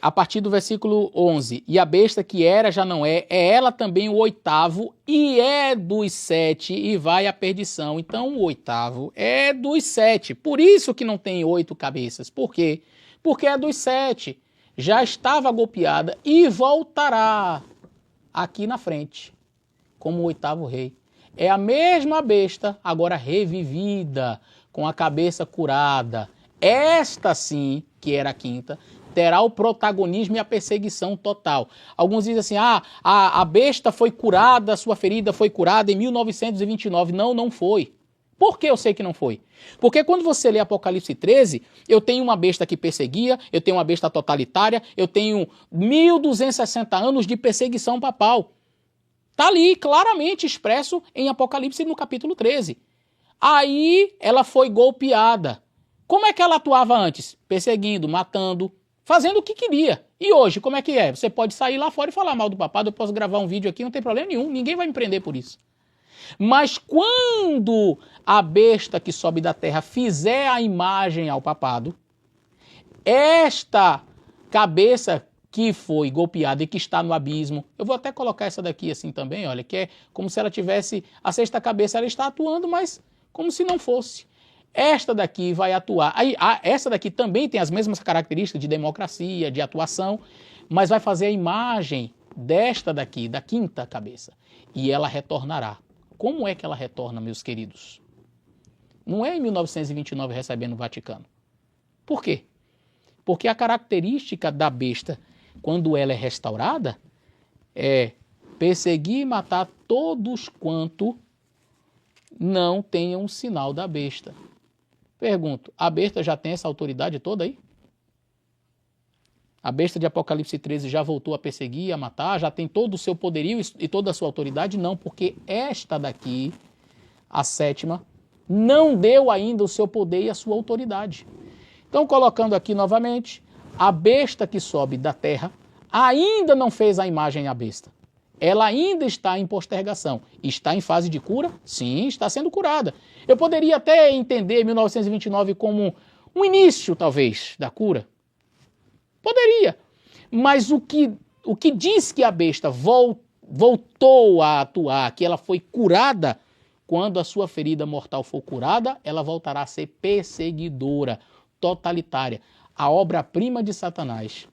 a partir do versículo 11, e a besta que era, já não é ela também o 8º, e é dos 7, e vai à perdição. Então o 8º é dos 7, por isso que não tem 8 cabeças. Por quê? Porque é dos 7, já estava golpeada e voltará aqui na frente, como o 8º rei. É a mesma besta, agora revivida, com a cabeça curada. Esta sim, que era a 5ª, terá o protagonismo e a perseguição total. Alguns dizem assim, a besta foi curada, a sua ferida foi curada em 1929. Não, não foi. Por que eu sei que não foi? Porque quando você lê Apocalipse 13, eu tenho uma besta que perseguia, eu tenho uma besta totalitária, eu tenho 1260 anos de perseguição papal. Está ali claramente expresso em Apocalipse no capítulo 13. Aí ela foi golpeada. Como é que ela atuava antes? Perseguindo, matando, fazendo o que queria. E hoje, como é que é? Você pode sair lá fora e falar mal do papado, eu posso gravar um vídeo aqui, não tem problema nenhum, ninguém vai me prender por isso. Mas quando a besta que sobe da terra fizer a imagem ao papado, esta cabeça que foi golpeada e que está no abismo, eu vou até colocar essa daqui assim também, olha, que é como se ela tivesse, a 6ª cabeça ela está atuando, mas como se não fosse. Esta daqui vai atuar, essa daqui também tem as mesmas características de democracia, de atuação, mas vai fazer a imagem desta daqui, da 5ª cabeça, e ela retornará. Como é que ela retorna, meus queridos? Não é em 1929 recebendo o Vaticano. Por quê? Porque a característica da besta, quando ela é restaurada, é perseguir e matar todos quanto não tenham um sinal da besta. Pergunto, a besta já tem essa autoridade toda aí? A besta de Apocalipse 13 já voltou a perseguir, a matar, já tem todo o seu poderio e toda a sua autoridade? Não, porque esta daqui, a 7ª, não deu ainda o seu poder e a sua autoridade. Então, colocando aqui novamente, a besta que sobe da terra ainda não fez a imagem à besta. Ela ainda está em postergação. Está em fase de cura? Sim, está sendo curada. Eu poderia até entender 1929 como um início, talvez, da cura. Poderia. Mas o que diz que a besta voltou a atuar, que ela foi curada, quando a sua ferida mortal for curada, ela voltará a ser perseguidora, totalitária. A obra-prima de Satanás.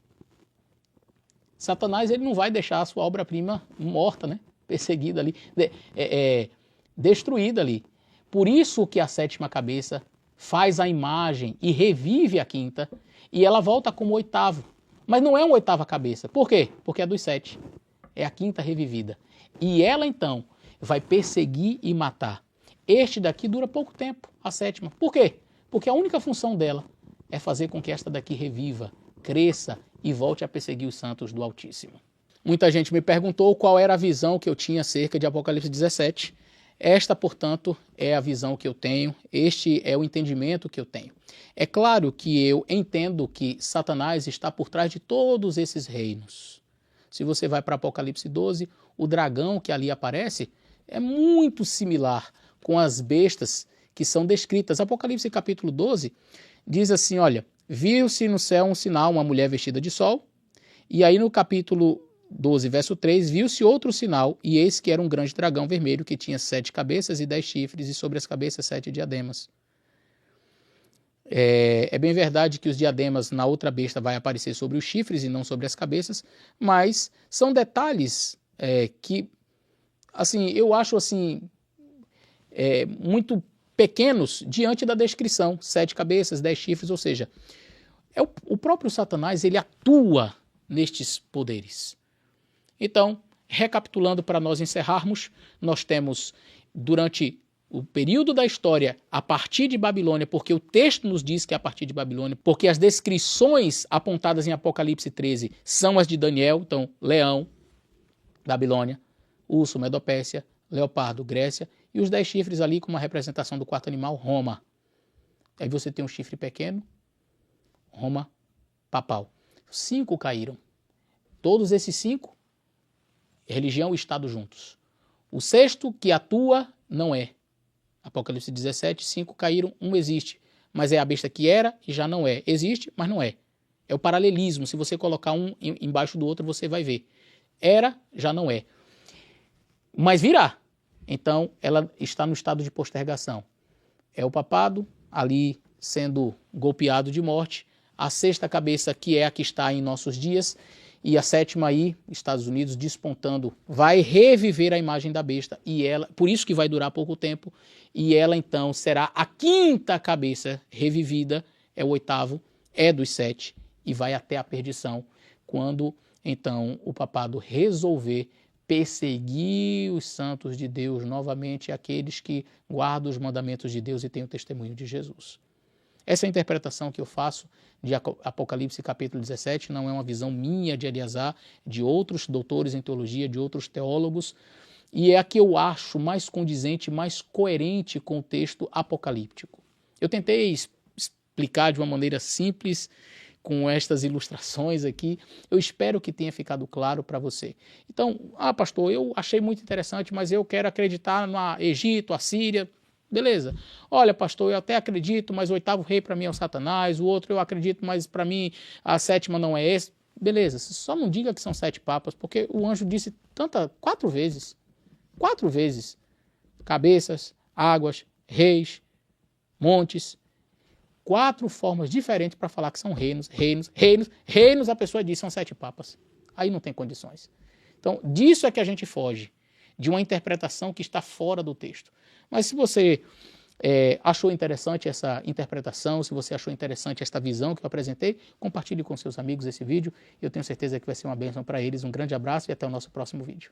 Satanás ele não vai deixar a sua obra-prima morta, né? Perseguida ali, destruída ali. Por isso que a 7ª cabeça faz a imagem e revive a 5ª, e ela volta como 8º. Mas não é uma 8ª cabeça. Por quê? Porque é dos 7. É a 5ª revivida. E ela, então, vai perseguir e matar. Este daqui dura pouco tempo, a 7ª. Por quê? Porque a única função dela é fazer com que esta daqui reviva, cresça e volte a perseguir os santos do Altíssimo. Muita gente me perguntou qual era a visão que eu tinha acerca de Apocalipse 17. Esta, portanto, é a visão que eu tenho, este é o entendimento que eu tenho. É claro que eu entendo que Satanás está por trás de todos esses reinos. Se você vai para Apocalipse 12, o dragão que ali aparece é muito similar com as bestas que são descritas. Apocalipse capítulo 12 diz assim, olha, viu-se no céu um sinal, uma mulher vestida de sol, e aí no capítulo 12, verso 3, viu-se outro sinal, e eis que era um grande dragão vermelho que tinha 7 cabeças e 10 chifres, e sobre as cabeças 7 diademas. É bem verdade que os diademas na outra besta vai aparecer sobre os chifres e não sobre as cabeças, mas são detalhes que, assim, eu acho assim, muito pequenos diante da descrição, 7 cabeças, 10 chifres, ou seja, o próprio Satanás ele atua nestes poderes. Então, recapitulando para nós encerrarmos, nós temos durante o período da história a partir de Babilônia, porque o texto nos diz que é a partir de Babilônia, porque as descrições apontadas em Apocalipse 13 são as de Daniel, então leão, Babilônia, urso, Medopécia, leopardo, Grécia, e os 10 chifres ali com uma representação do 4º animal, Roma. Aí você tem um chifre pequeno, Roma papal. 5 caíram. Todos esses 5, religião e Estado juntos. O 6º que atua não é. Apocalipse 17, 5 caíram, 1 existe. Mas é a besta que era e já não é. Existe, mas não é. É o paralelismo. Se você colocar um embaixo do outro, você vai ver. Era, já não é. Mas virá. Então, ela está no estado de postergação. É o papado ali sendo golpeado de morte. A 6ª cabeça, que é a que está em nossos dias. E a 7ª aí, Estados Unidos, despontando, vai reviver a imagem da besta. E ela, por isso que vai durar pouco tempo. E ela, então, será a 5ª cabeça revivida. É o 8º, é dos 7. E vai até a perdição. Quando, então, o papado resolver perseguir os santos de Deus novamente, aqueles que guardam os mandamentos de Deus e têm o testemunho de Jesus. Essa é a interpretação que eu faço de Apocalipse capítulo 17, não é uma visão minha de Eliezer, de outros doutores em teologia, de outros teólogos, e é a que eu acho mais condizente, mais coerente com o texto apocalíptico. Eu tentei explicar de uma maneira simples, com estas ilustrações aqui, eu espero que tenha ficado claro para você. Então, pastor, eu achei muito interessante, mas eu quero acreditar no Egito, Assíria, beleza. Olha, pastor, eu até acredito, mas o 8º rei para mim é o Satanás, o outro eu acredito, mas para mim a 7ª não é esse. Beleza, só não diga que são 7 papas, porque o anjo disse 4 vezes, 4 vezes, cabeças, águas, reis, montes, 4 formas diferentes para falar que são reinos, a pessoa diz são 7 papas. Aí não tem condições. Então, disso é que a gente foge, de uma interpretação que está fora do texto. Mas se você achou interessante essa interpretação, se você achou interessante esta visão que eu apresentei, compartilhe com seus amigos esse vídeo. Eu tenho certeza que vai ser uma bênção para eles. Um grande abraço e até o nosso próximo vídeo.